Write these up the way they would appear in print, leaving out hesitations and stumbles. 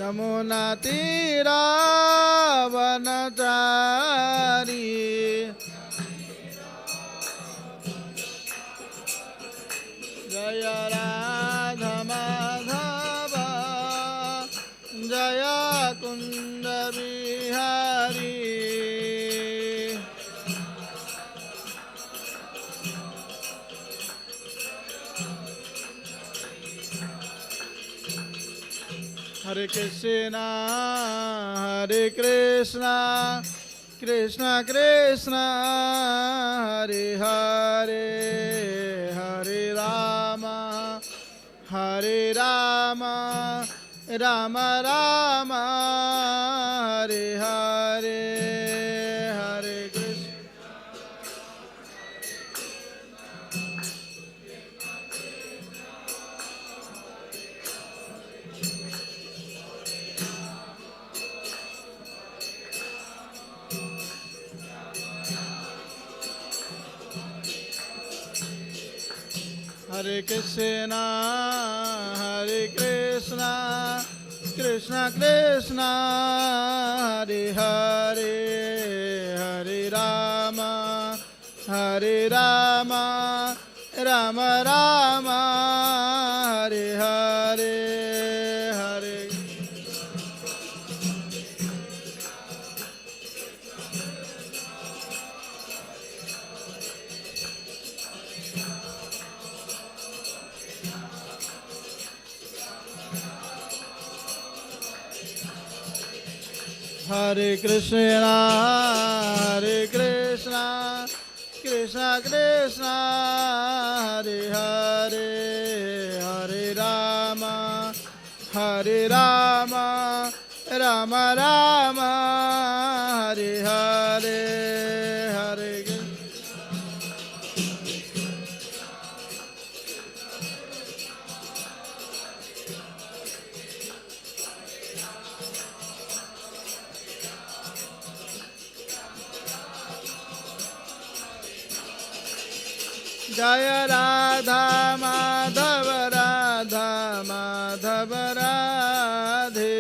नमो नाति रावणचारी जय राधा माधव जय कुंज बिहारी हरे कृष्णा कृष्ण कृष्ण हरे हरे हरे राम राम राम हरे हरे हरे कृष्ण हरे कृष्णा कृष्ण कृष्ण हरे हरे हरे राम राम राम हरे हरे हरे हरे कृष्णा कृष्ण कृष्ण हरे हरे हरे राम राम राम हरे हरे हरे जय राधा माधव राधे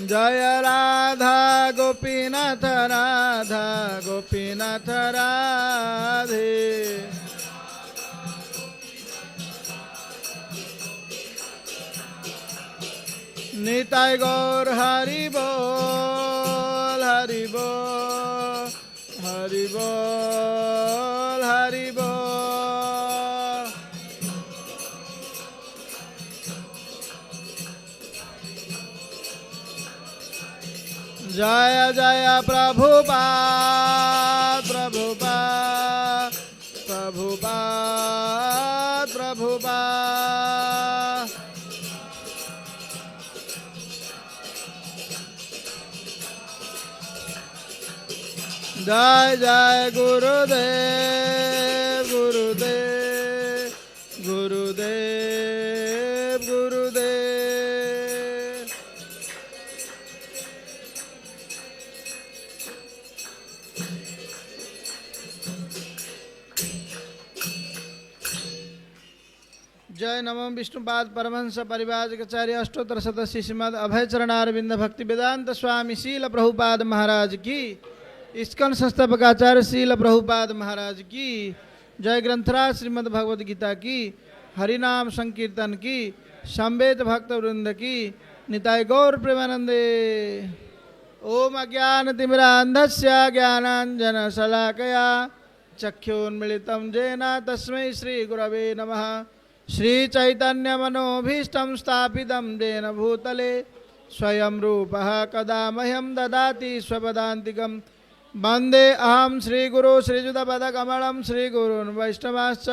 जय राधा गोपीनाथ राधे निताय गौर हरि बोल हरि बोल हरि बोल हरि बोल जय जय प्रभुपाद प्रभुपाद प्रभुपाद प्रभुपाद जय जय गुरुदेव गुरुदेव गुरुदेव गुरुदेव जय नमो विष्णुपाद परमहंस परिवाजकाचार्य अष्टोत्तर सदस्य श्रीमद अभय चरणारविंद भक्ति वेदांत स्वामी शील प्रभुपाद महाराज की इस्कन संस्थापक आचार्य शील प्रभुपाद महाराज की जय ग्रंथराज श्रीमद् भगवद गीता की हरिनाम संकीर्तन की संवेद भक्त वृंद की निताय गौर प्रेमानंदे ओम अज्ञानतिमिरान्धस्य ज्ञानाञ्जन शलाकया चक्षुन्मिलितं येन तस्मै श्री गुरवे नमः श्री चैतन्य मनोभीष्टं स्थापितं येन भूतले स्वयं रूपः कदा मह्यं ददाति स्वपदान्तिकं वन्दे अहं श्रीगुरो श्रीयुतपदकमलं श्रीगुरून् वैष्णवांश्च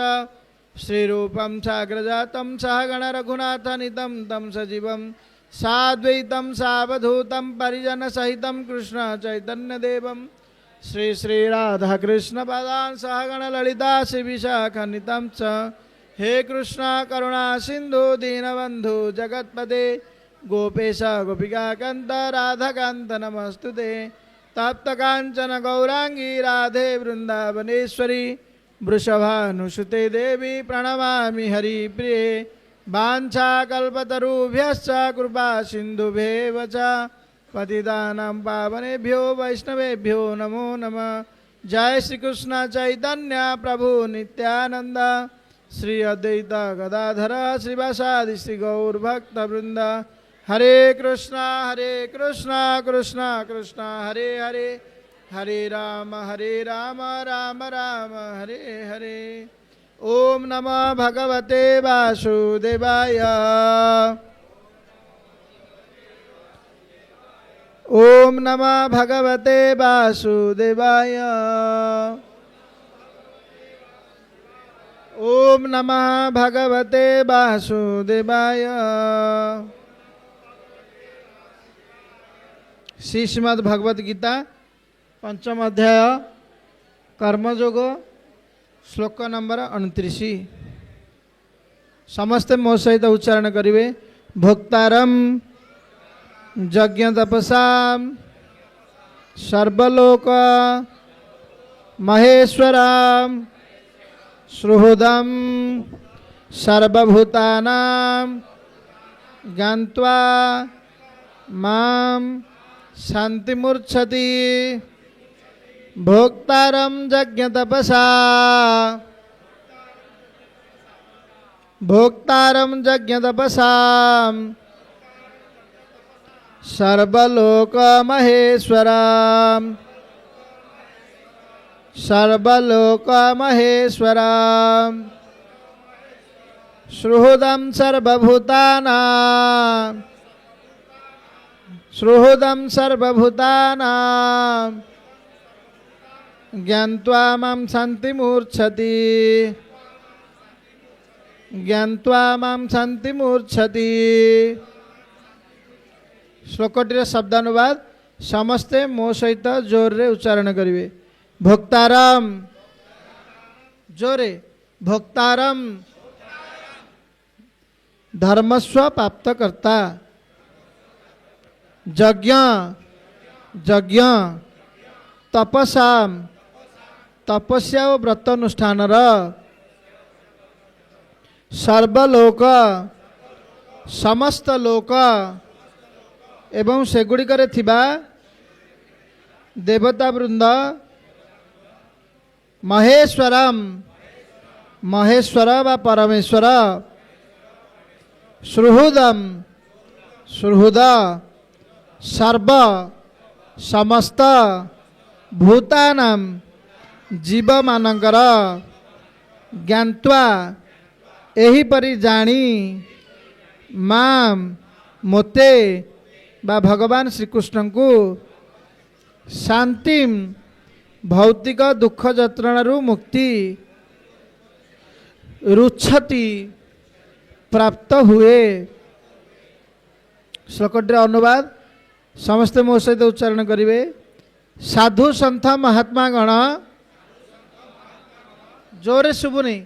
श्रीरूपं साग्रजातं सहगण रघुनाथनितं तं सजीवं साद्वैतं सावधूतं परिजनसहितं कृष्ण चैतन्यदेवं श्री श्री राधाकृष्णपदान् सहगण ललिता श्रीविशाखान्वितं च हे कृष्ण करुणा सिंधु दीनबंधु जगत्पते गोपेश गोपिकाकान्त राधाकान्त नमस्तुते तप्त कांचन गौरांगी राधे वृंदावनेश्वरी वृषभानुसुते देवी प्रणमामि हरिप्रिये वाञ्छाकल्पतरुभ्यश्च कृपा सिन्धुभ्येव च पतितानां पावनेभ्यो वैष्णवेभ्यो नमो नमः। जय श्री कृष्ण चैतन्य प्रभु नित्यानंद श्री अद्वैत गदाधर श्रीवासादि श्री गौर भक्त वृंद। हरे कृष्णा कृष्ण कृष्ण हरे हरे, हरे राम राम राम हरे हरे। ओम नमः भगवते वासुदेवाय। ओम नमः भगवते वासुदेवाय। ओम नमः भगवते वासुदेवाय। श्रीमद् भगवद गीता पंचम अध्याय कर्मयोग श्लोक नंबर 29। समस्ते मो सहित उच्चारण करिवे। भोक्तारम यज्ञ तपसा सर्वलोक महेश्वरा सुहृदं सर्वभूतानां ज्ञात्वा मां शान्तिमूर्च्छति। भोक्तारं यज्ञ तपसा भोक्तारं यज्ञ तपसा सर्वलोक महेश्वरा सर्वलोक महेश्वरा सुहृदं सर्वभूतानां ज्ञात्वा मां शान्तिमूर्च्छति श्लोकटीर शब्दानुवाद समस्ते मो सहित जोर रे उच्चारण करिवे। भोक्तारम जोरे भोक्तारम धर्मस्व प्राप्तकर्ता यज्ञ तपसा तपस्या और व्रत अनुष्ठान सर्वलोक समस्त लोक एवं सेगुड़िकरे थिबा देवता वृंद महेश्वर वा परमेश्वर सुहृद सर्व समस्त भूतानां जीव मानकर ज्ञात्वा एहिपरि जानी मां मोते बा भगवान श्रीकृष्ण को शांति भौतिक दुख जत्रणारु मुक्ति रुच्छति प्राप्त हुए। श्लोकटीर अनुवाद समस्ते मो सहित उच्चारण करिवे। साधु संत महात्मा गण जोरे शुभुनी।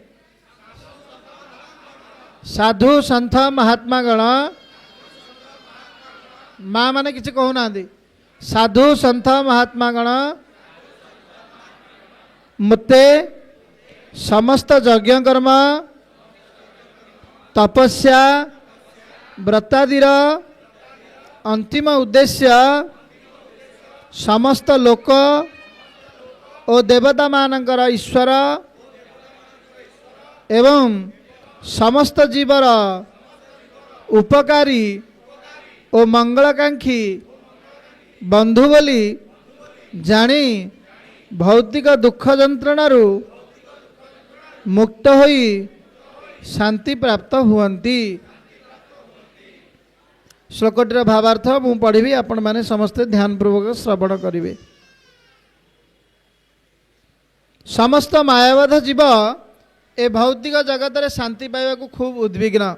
साधु संत महात्मा गण माँ माने किसी कहूना। साधु संत महात्मा गण मते समस्त यज्ञ कर्म तपस्या व्रतादिर अंतिम उद्देश्य समस्त लोक और देवता मानकर ईश्वर एवं समस्त जीवर उपकारी और मंगलकांक्षी बंधु बोली जानी भौतिक दुख जंत्रणारु मुक्त होई शांति प्राप्त हुअन्ति। श्लोकटीर भावार्थ मु पढ़ी आपण माने समस्ते ध्यानपूर्वक श्रवण करिवे। समस्त मायाबद्ध जीव ए भौतिक जगत रे शांति पाइबा को खूब उद्विग्न,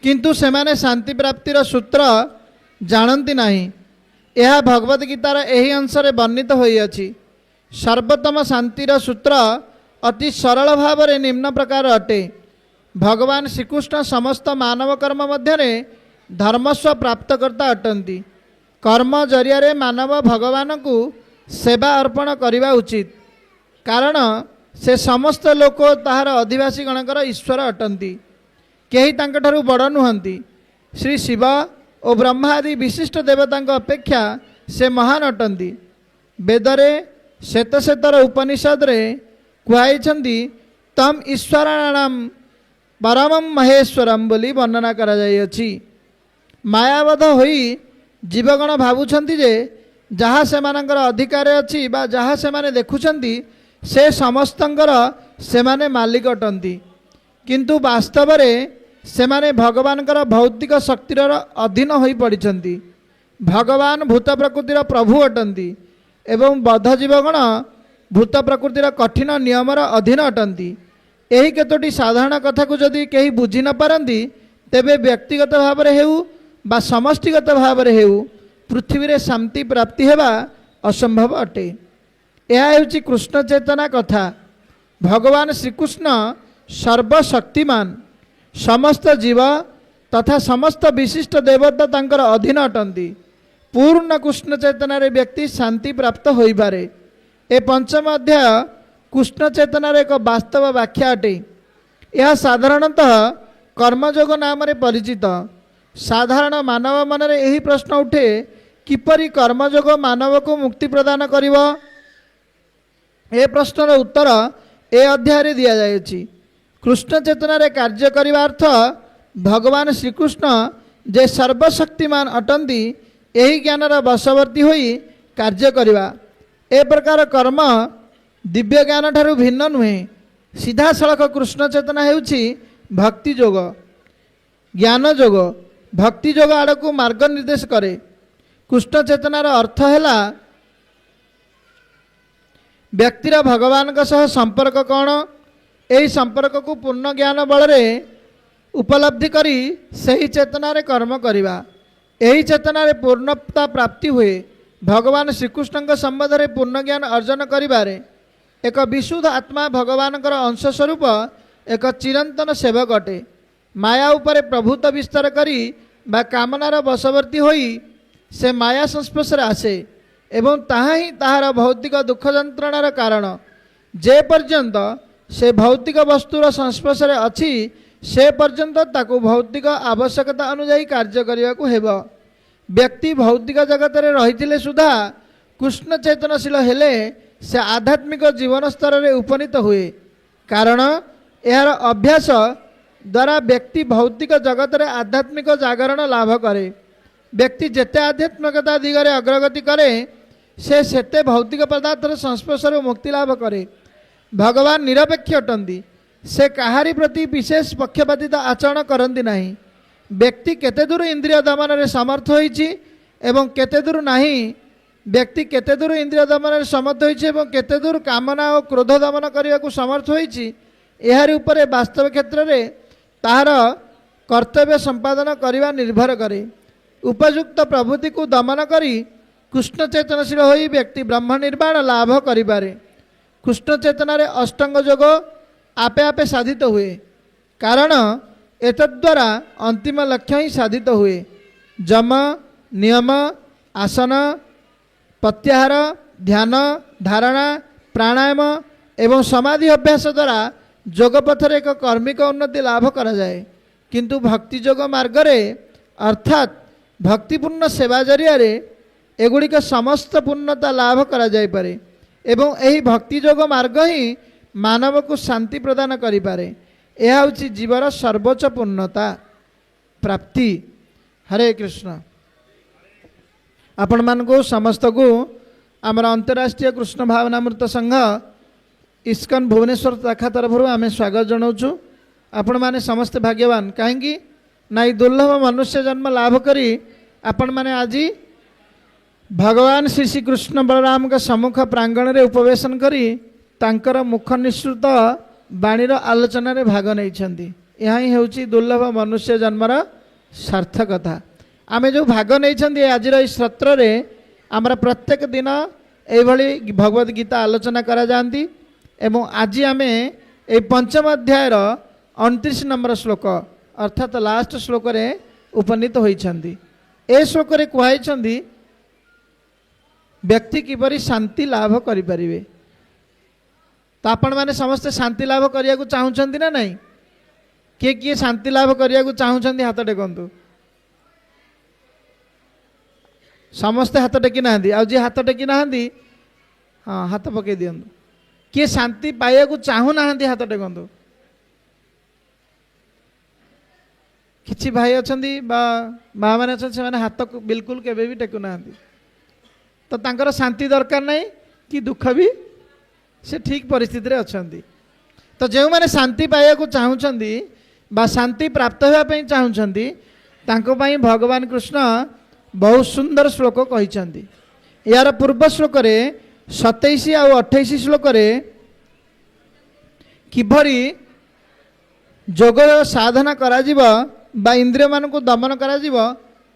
किंतु सेमाने शांति प्राप्तिर सूत्र जानती नहीं। यह भगवद गीतार एही अंश रे वर्णित होई अछि। सर्वोत्तम शांतिर सूत्र अति सरल भाव रे निम्न प्रकार अटे। भगवान श्रीकृष्ण समस्त मानव कर्म मध्य धर्मस्व प्राप्तकर्ता अटंती। कर्म जरिया मानव भगवान को सेवा अर्पण करने उचित, कारण से समस्त लोक ताहार अधिवासी गणकर ईश्वर अटंती, केही तांकठारु बड़ नुहंती। श्री शिव और ब्रह्मा आदि विशिष्ट देवता अपेक्षा से महान अटंती। वेदरे श्वेतश्वेतर उपनिषद रे कुहाइछंती तम ईश्वराणाम परमं महेश्वरम बोली वर्णना करा जाइअछि। मायाबद्ध होई जीवगण भावुछंती जे जहाँ सेमानंकर अधिकार अछि बा जहाँ सेमाने देखुछंती से समस्तंकर सेमाने मालिक अटंती, किंतु वास्तव में सेमाने भगवानकर भौतिक शक्तिर अधीन होई पड़िछंती। भगवान भूत प्रकृतिर प्रभु अटंती एवं बद्ध जीवगण भूत प्रकृतिर कठिन नियमर अधीन अटंती। एही केतोटी साधारण कथा को जदि केही बुझी न पारंती तेबे व्यक्तिगत भाव में हेउ बा समष्टिगत भाव में हेउ पृथ्वी रे शांति प्राप्ति हेबा असंभव अटे। यह हेउची कृष्ण चेतना कथा। भगवान श्रीकृष्ण सर्वशक्तिमान, समस्त जीव तथा समस्त विशिष्ट देवता तांकर अधीन अटंती। पूर्ण कृष्ण चेतना रे व्यक्ति शांति प्राप्त होई पारे। ए पंचम अध्याय कृष्ण चेतनार एक वास्तव व्याख्या अटे। यह साधारणतः कर्मयोग नाम रे परिचित। साधारण मानव मन रे यही प्रश्न उठे किपरि कर्मयोग मानव को मुक्ति प्रदान करिवो। ए प्रश्नर उत्तर ए अध्याय रे दिया जायछि। कृष्ण चेतना रे कार्य करिवा अर्थ भगवान श्रीकृष्ण जे सर्वशक्तिमान अटंती यही ज्ञानर वशवर्ती होई कार्य करिवा। ए प्रकार कर्म दिव्य ज्ञान ठारू भिन्न नुहे। सीधा सड़क कृष्ण चेतना हेउछि भक्ति जोग, ज्ञान जोग, भक्ति जोग आड़ को मार्ग निर्देश करे। कृष्ण चेतनार अर्थ है व्यक्तिर भगवान का सह संपर्क कौन, यही संपर्क को पूर्ण ज्ञान बल उपलब्धि करी सही चेतनार कर्म करिवा। यही चेतनार पूर्णता प्राप्ति हुए। भगवान श्रीकृष्ण संबंध में पूर्ण ज्ञान अर्जन करिबारे एक विशुद्ध आत्मा भगवान अंश स्वरूप एक चिरंतन सेवक अटे। माया उपरे प्रभुत्व विस्तार करी बा कामनार वशवर्ती होई से माया संस्पर्श आसे एवं ताहा ही ताहार भौतिक दुख जंत्रणार कारण। जे पर्यंत से भौतिक वस्तुर संस्पर्श अच्छी से पर्यंत ताकू भौतिक आवश्यकता अनुजाई कार्य करने को हेबो। व्यक्ति भौतिक जगत रे रहिथिले सुधा कृष्ण चेतनशील हेले से आध्यात्मिक जीवन स्तर रे उपनीत हुए। कारण यार अभ्यास द्वारा व्यक्ति भौतिक जगत रे आध्यात्मिक जागरण लाभ करे। व्यक्ति जेते आध्यात्मिकता दिगरे अग्रगति करे से सेते भौतिक पदार्थर संस्पर्शर मुक्ति लाभ करे। भगवान निरपेक्ष अटंती। से कहारी प्रति विशेष पक्षपातिता आचरण करती नहीं। व्यक्ति केते दूर इंद्रिय दमन रे समर्थ होइछि एवं केते दूर नहीं। व्यक्ति केते दूर इंद्रिय दमन रे समर्थ होइछि एवं केते दूर कामना और क्रोध दमन करने को समर्थ होइछि एहारि उपरे वास्तव क्षेत्र में ताहार कर्तव्य संपादन करने निर्भर करे। उपयुक्त प्रवृत्ति को दमन करी कृष्ण चेतनशील होई व्यक्ति ब्रह्म निर्वाण लाभ करिपारे। कृष्ण चेतना रे अष्टांग योग आपे आपे साधित हुए। कारण एतद्वारा अंतिम लक्ष्य ही साधित हुए। जम, नियम, आसन, प्रत्याहार, ध्यान, धारणा, प्राणायाम एवं समाधि अभ्यास द्वारा जोगपथर एक कर्मिक उन्नति लाभ करा जाए। किंतु भक्ति जोग मार्ग रे अर्थात भक्तिपूर्ण सेवा जरिया एगुड़िक समस्त पूर्णता लाभ करा जाय पारे एवं यही भक्ति जोग मार्ग ही मानव को शांति प्रदान करि पारे। यह हूँ जीवर सर्वोच्च पूर्णता प्राप्ति। हरे कृष्ण। आपण मानकु समस्त को आमर अंतर्राष्ट्रीय कृष्ण भावनामृत संघ इस्कन भुवनेश्वर शाखा तरफ आम स्वागत जनाऊँ। आपण माने समस्त भाग्यवान कहीं ना दुर्लभ मनुष्य जन्म लाभ करी आपण माने आज भगवान श्री श्री कृष्ण बलराम का सम्मुख प्रांगण रे उपवेशन करी तांकर मुख निश्रुत बाणीर आलोचन रे भाग नहीं। यह ही हूँ दुर्लभ मनुष्य जन्मर सार्थकता। आमे जो भाग नहीं आज सत्र रे आमर प्रत्येक दिन यही भगवद गीता आलोचना करा जाती एवं आज आमे ए पंचम अध्यायर 29 नंबर श्लोक अर्थात लास्ट श्लोक रे उपनीत होइछंती। ए श्लोक रे कुहाइछंती व्यक्ति किपरि शांति लाभ करि परिबे। तो आपण मैंने समस्ते शांति लाभ करने को चाहूँगी ना नहीं? किए किए शांति लाभ करने को चाहूँगी हाथ टेकंतु। समस्ते हाथ टेकी ना जी हाथ टेकी ना हाँ हाथ पकई दिंतु। किए शांति पाइबा को चाहूना हाथ टेकंतु। किछि भाई अछंती बा माँ मैंने अच्छा से हाथ को बिल्कुल केबे भी टेकु ना तो तांकर शांति दरकार नहीं कि दुख भी से ठीक परिस्थिति रे अछंती। तो जो मैंने शांति पाइबा को चाहूँगी बा शांति प्राप्त होगापी चाहूँगी तांको पई भगवान कृष्ण बहुत सुंदर श्लोक कहिछंती। यार पूर्व श्लोक रे 27 और 28 श्लोक रे किभरी जोग साधना करा जीवा बा इंद्रिय मान को दमन करा जीवा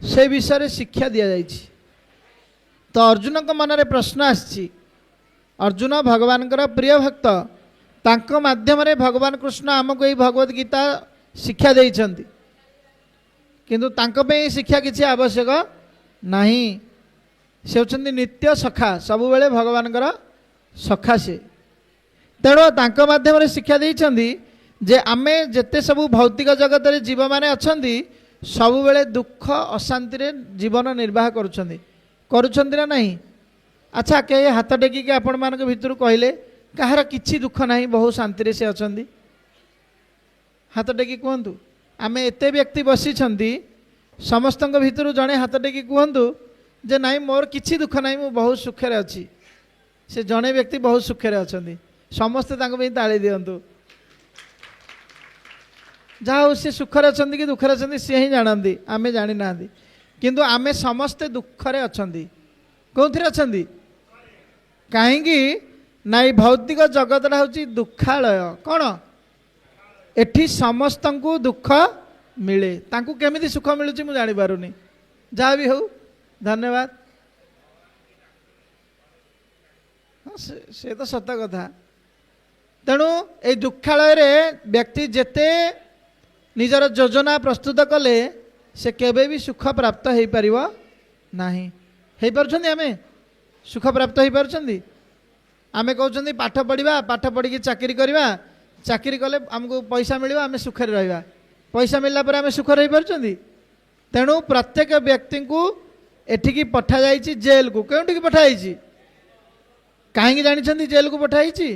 से विषय शिक्षा दि जाइछि। तो अर्जुन को मन रे प्रश्न आछि। अर्जुन भगवान प्रिय भक्त तांको माध्यम रे भगवान कृष्ण आमको यही भगवत गीता शिक्षा देइछंती किंतु तांको पे शिक्षा किछि आवश्यक नहीं। से होचंती नित्य सखा सब बेले भगवान सखा से तेणु तांको माध्यम रे शिक्षा देइछंती जे आमे जेते सब भौतिक जगत रे जीव माने अछंती सब बेले दुख अशांति रे जीवन निर्वाह करुछंती ना नहीं? अच्छा के हाथ टेकी के आपण मान भितर कहले कहार किछि दुख नहीं बहुत शांति रे से अछंती हाथ टेकी कहतु। आमे एते व्यक्ति बसी समस्त भितर जड़े हाथ टेकी कहतु जे नाई मोर किछि दुख नहीं मु बहुत सुखे अच्छी। से जड़े व्यक्ति बहुत सुखे अच्छी समस्ते ताली दिंतु। जहाँ सी सुखरे अच्छा कि दुखरे अच्छा सी ही जानती आमे जानी ना किंतु आमे समस्ते दुखरे अच्छा कौन अच्छा कहीं नाई भौतिक जगतटा हूँ दुखालय कौन एठी समस्त को दुख मिले तांकु केमिति सुख मिलुची मु जानी पारुनी। जहाँ भी हो धन्यवाद। से तो सत कथा। तेणु ये दुखालय रे व्यक्ति जेते निजर योजना प्रस्तुत कले से केबे भी सुख प्राप्त हो पारिबो नाही। हो पारुछंती आमे सुख प्राप्त हो पारुछंती? आमे कहउछंती पाठ पढ़िबा पाठ पढ़ी चाकरी करवा चाकरी कले हमको पैसा मिलवा आमे सुखरे रहिबा पैसा मिलला पर आमे सुख रही पारुछंती? तेणु प्रत्येक व्यक्ति को एठिकी पठा जाइछि जेल को केउठिकी पठा जाइछि काहेकि जानिछंती जेल को पठा जाइछि?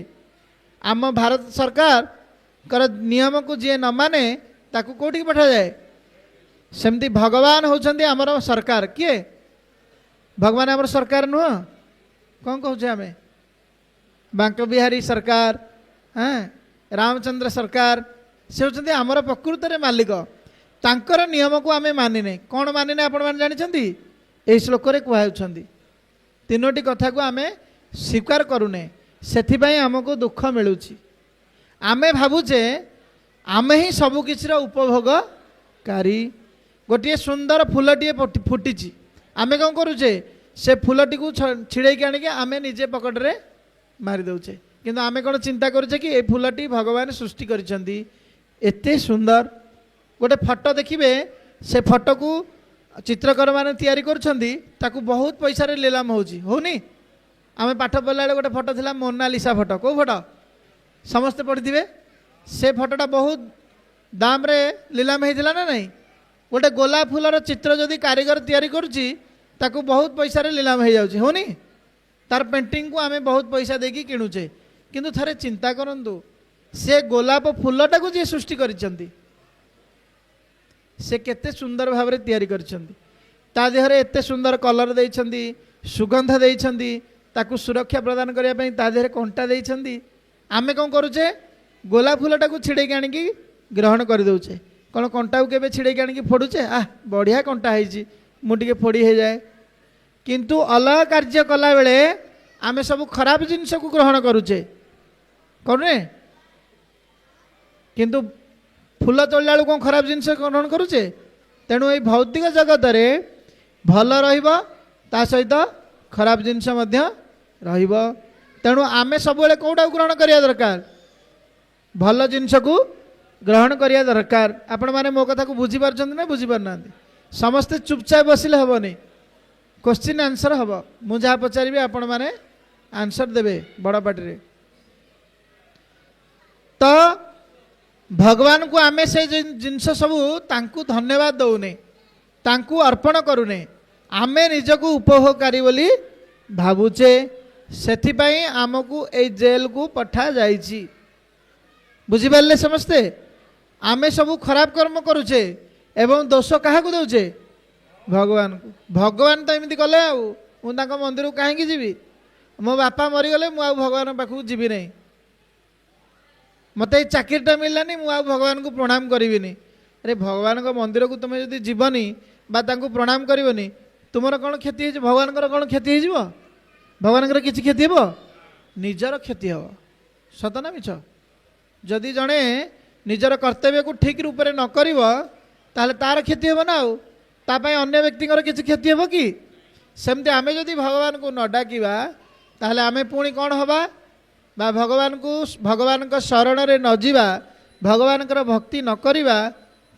आम भारत सरकार कर नियम को जी न माने ताकू कोठी पठा जाए। सेमती भगवान होचंती हमर सरकार किए भगवान हमर सरकार नुह कौन कहूँ आमे बांक बिहारी सरकार हाँ रामचंद्र सरकार से होचंती हमर प्रकृत रे मालिक तांकर नियम को आमे मानिने कौन मानिने आपण मान जानिछंती ए श्लोक रे कहउछंती तीनोटी कथा को आमे स्वीकार करूने सेथिपाई हमको दुख मिलुची। आमे भावुचे आमे ही सबु किछिर उपभोगकारी गोटे सुंदर फूलटी फुटी आमे कौन करुचे से फूलटी को छिड़े के आनिके आमे निजे पकड़ रे मारी दउचे किंतु आमे कौन चिंता करुचे कि ए फूलटी भगवान सृष्टि करिसंती एते सुंदर गोटे फोटो देखिबे से फोटो को चित्रकर माने तैयारी करुछंती ताकू बहुत पैसा रे लेलाम होउची होनी। आमे पाठ पढ़ला गोटे फोटो थिला मोनालिसा फोटो को फोटो समस्ते पढ़िथिबे से फोटोटा बहुत दाम रे लीलाम होइथिला ना नहीं? गोटे गोलाप फूलर चित्र जदि कारीगर तैयारी करुची ताकू बहुत पैसा रे लीलाम हो जाउची होनी। तार पेंटिंग को आमे बहुत पैसा देकी किणुचे किंतु थारे चिंता करंतु से गोलाप फूलटा को जे सृष्टि करिसंती से केते सुंदर भाव रे तैयारी करिसंती ता देहरे एते सुंदर कलर देइछंती सुगंध देइछंती ताकू सुरक्षा प्रदान करिया पई ता देहरे कंटा देइछंती। आमे कौन करुचे गोलाप फूलटा को छिड़े के आनिकी ग्रहण कर दउचे कौन कंटा को केबे छिड़े के आनिकी फोड़ुचे बढ़िया कंटा है मुझे फोड़ी हो जाए किंतु अलग कार्य कला बेले आमे सब खराब जिनस को ग्रहण करुचे करूने किंतु फूल तोड़ला कौन खराब जिनस ग्रहण करुचे। तेणु ये भौतिक जगत रे भल रहिबो ता सहित खराब जिनस मध्य रहिबो। तेणु आमे सब बेले कोटा ग्रहण करिया दरकार भल जिनस को ग्रहण करिया दरकार। आपण माने मो कथा को बुझी पारछन ना बुझी पारना समस्ते चुपचाप बसिले हेबनी क्वेश्चन आंसर हम मुझे पचारि आपण माने आंसर देबे बड़ पार्टी रे। तो भगवान को आमे से जिनस सबू तांकु धन्यवाद दौने, तांकु अर्पण करूने, आमे निजको उपभोगकारी बोली भावुचे। सेथिपाई आमको ए जेल को पठा जाइछि। बुझिपारे समस्ते? आमे सबू खराब कर्म करुचे एवं दोष क्या दौचे? भगवान को। भगवान तो एमती कले आउ मंदिर को कहीं जीवी? मो बापा मरीगले मु भगवान पाखक जीवी नहीं, मत चाकरीटा मिललानी मु भगवान को प्रणाम करी। अरे भगवान को मंदिर को तुम्हें जदि जीवनी बा तांको प्रणाम करनी तुमर कौन क्षति हो? भगवान कौन क्षति हो? भगवान किसी क्षति हो? निजर क्षति हो। सत ना मिछ? जदि जड़े निजर कर्तव्य को ठीक रूप में न कर तार क्षति हो ना, तापाई अन्य व्यक्ति किसी क्षति हो कि? सेमती आमे जदि भगवान को न डाकिबा ताहले आमे पुणी कौन हवा? बा भगवान को भगवान का शरण रे न जीवा, भगवान भक्ति न करिबा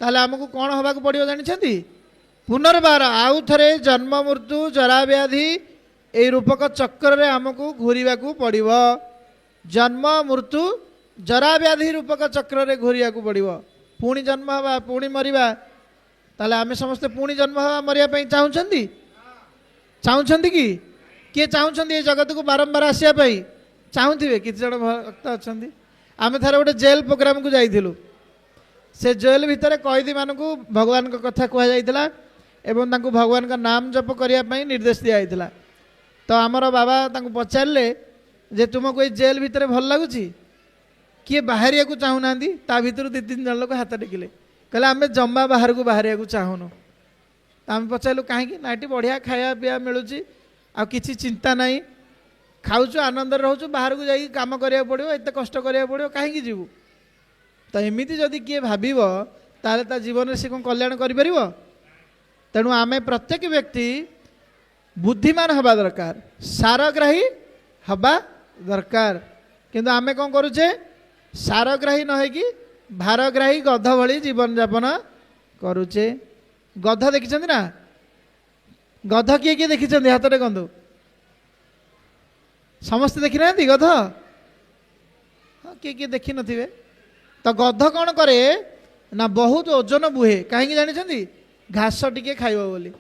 ताहले आमको कौन हवा को पड़ियो जानिछंती? पुनर्बार आउ थरे जन्म मृत्यु जरा व्याधि ए रूपक चक्र रे आमको घूरिबा को पड़िबो। जन्म मृत्यु जरा व्याधि रूपक चक्र रे घूरिया को पड़िबो। पुणी जन्म हवा, पुणी मरिबा, ताहले आमे समस्ते पुणी जन्म हवा मरिया पई चाहुछंती? चाहुछंती कि? किए चाहुछंती ए जगत को बारंबार आसिया पई? चाहूे किसी जन भक्त अच्छा। आम थे गोटे जेल प्रोग्राम को जाइलु। से जेल भितर कैदी मानक भगवान का कथा कहुला एवं तांको भगवान का नाम जप करने निर्देश दिया। तो आमर बाबा पचारे जे तुमको ये जेल भितर भल लगुच किए बाहर को चाहूना? ता भर दु तीन जन लोग हाथ टेकिले, कहले आम जमा बाहर को बाहर को चाहूनु। आम पचारू कहीं ना ये बढ़िया खाया पीवा मिलूँ आ किसी चिंता नहीं, खाऊचु आनंद रोचु, बाहर को जाइए कम करा पड़ो, एत कष्ट करा पड़ो, कहीं जीवु? तो एमती जदि किए भाव ताले ता जीवन से कौन कल्याण कर? तेणु आमे प्रत्येक व्यक्ति बुद्धिमान हवा दरकार, सारग्राही हवा दरकार। किंतु आमे कौन करुचे? सारग्राही न है कि भारग्राही गध भली जीवन यापन करुचे। गध देखी ना? गध किए किए देखी? हाथ टेकंतु। समस्ते देखी ना गध? हाँ, किए किए देखी नथिबे? तो गध कौन करे ना बहुत ओजन बुहे, कहीं जानी? घास टिके खाइब बोली।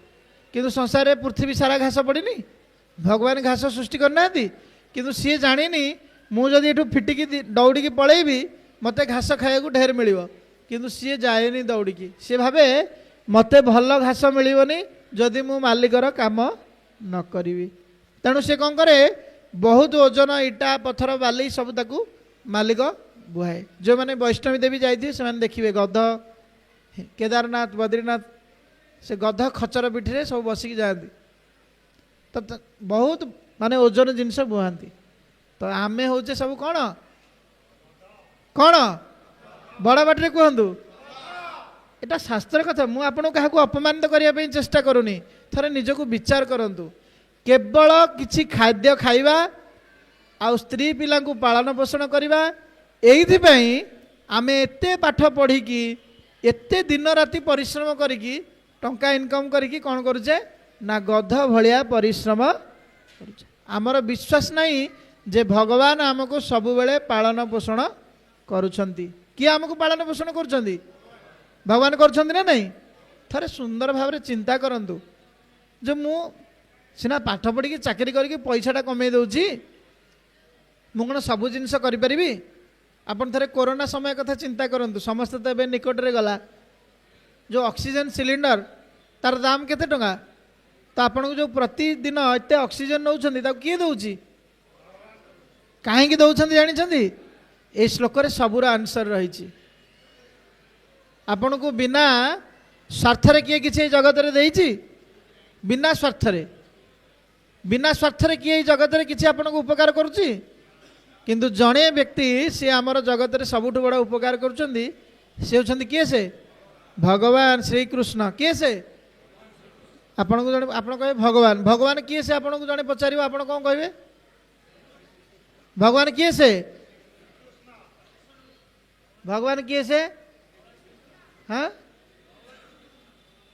किंतु संसार में पृथ्वी सारा घास पड़नी, भगवान घास सृष्टि करना, किंतु सी जानी मुझे ये फिटिकी दौड़ी पलैबी मत घास खाया ढेर मिल, किंतु सी जाए दौड़ी। सी भावे मत भल घास मिलनी जदि मु मालिकर काम न करी। तेणु सी कौन करे बहुत ओजन इटा पत्थर बाली सब ताकू मालिक बुहाए। जो मैंने वैष्णवी देवी जाइए से देखिए गध केदारनाथ बद्रीनाथ से गध खचर पिठी सब बसिकी जाती। तो बहुत माने ओजन जिनस बुहांती। तो आमे होचे सब कौन कौन बड़ बाटे कहतु एटा शास्त्र कथा। मु आपन क्या अपमानित करने चेष्टा करूनी। थरे निजको विचार करंतु। केवल किछि खाद्य खाइबा आ स्त्री पिला को पालन पोषण करवा एइथिपाई आमे एते पाठ पढ़िकी एते दिन राति परिश्रम करिकी टंका इनकम करिकी कौन करुचे ना गध भलिया परिश्रम करुचे। आमर विश्वास नहीं जे भगवान आमको सब बेले पालन पोषण करुछंती। किए आमको पालन पोषण करुछंती? भगवान करुछंती ना नहीं? थरे सुंदर भाव में चिंता करंतु। जो मु सीना पाठ पढ़ी चाकरी करके पैसाटा कमे दउची मु कौन सबू जिनस करी? आपन थरे कोरोना समय कथा चिंता करंतु। समस्त तो एबे निकट रे गला जो ऑक्सीजन सिलिंडर तार दाम केते टंका? तो आपन को जो प्रतिदिन एते ऑक्सीजन नउछंती ता किए दउची? काहे दउछंती जानिछंती? ए श्लोक रे सबुर आंसर रही। आपन को बिना स्वार्थरे किए किसी जगत रे देइची? बिना स्वार्थरे किए जगत रे किसी आपन को उपकार करुची? किंतु जड़े व्यक्ति सी आमर जगत रे सबुठ बड़ा उपकार करुछंती। से होछंती किए? से भगवान श्री कृष्ण। किए से? आपन को जने आपन कहे भगवान। भगवान किए से? आपन को जने पचारिबो आपन कोन कहबे? भगवान किए से? भगवान किए से? हाँ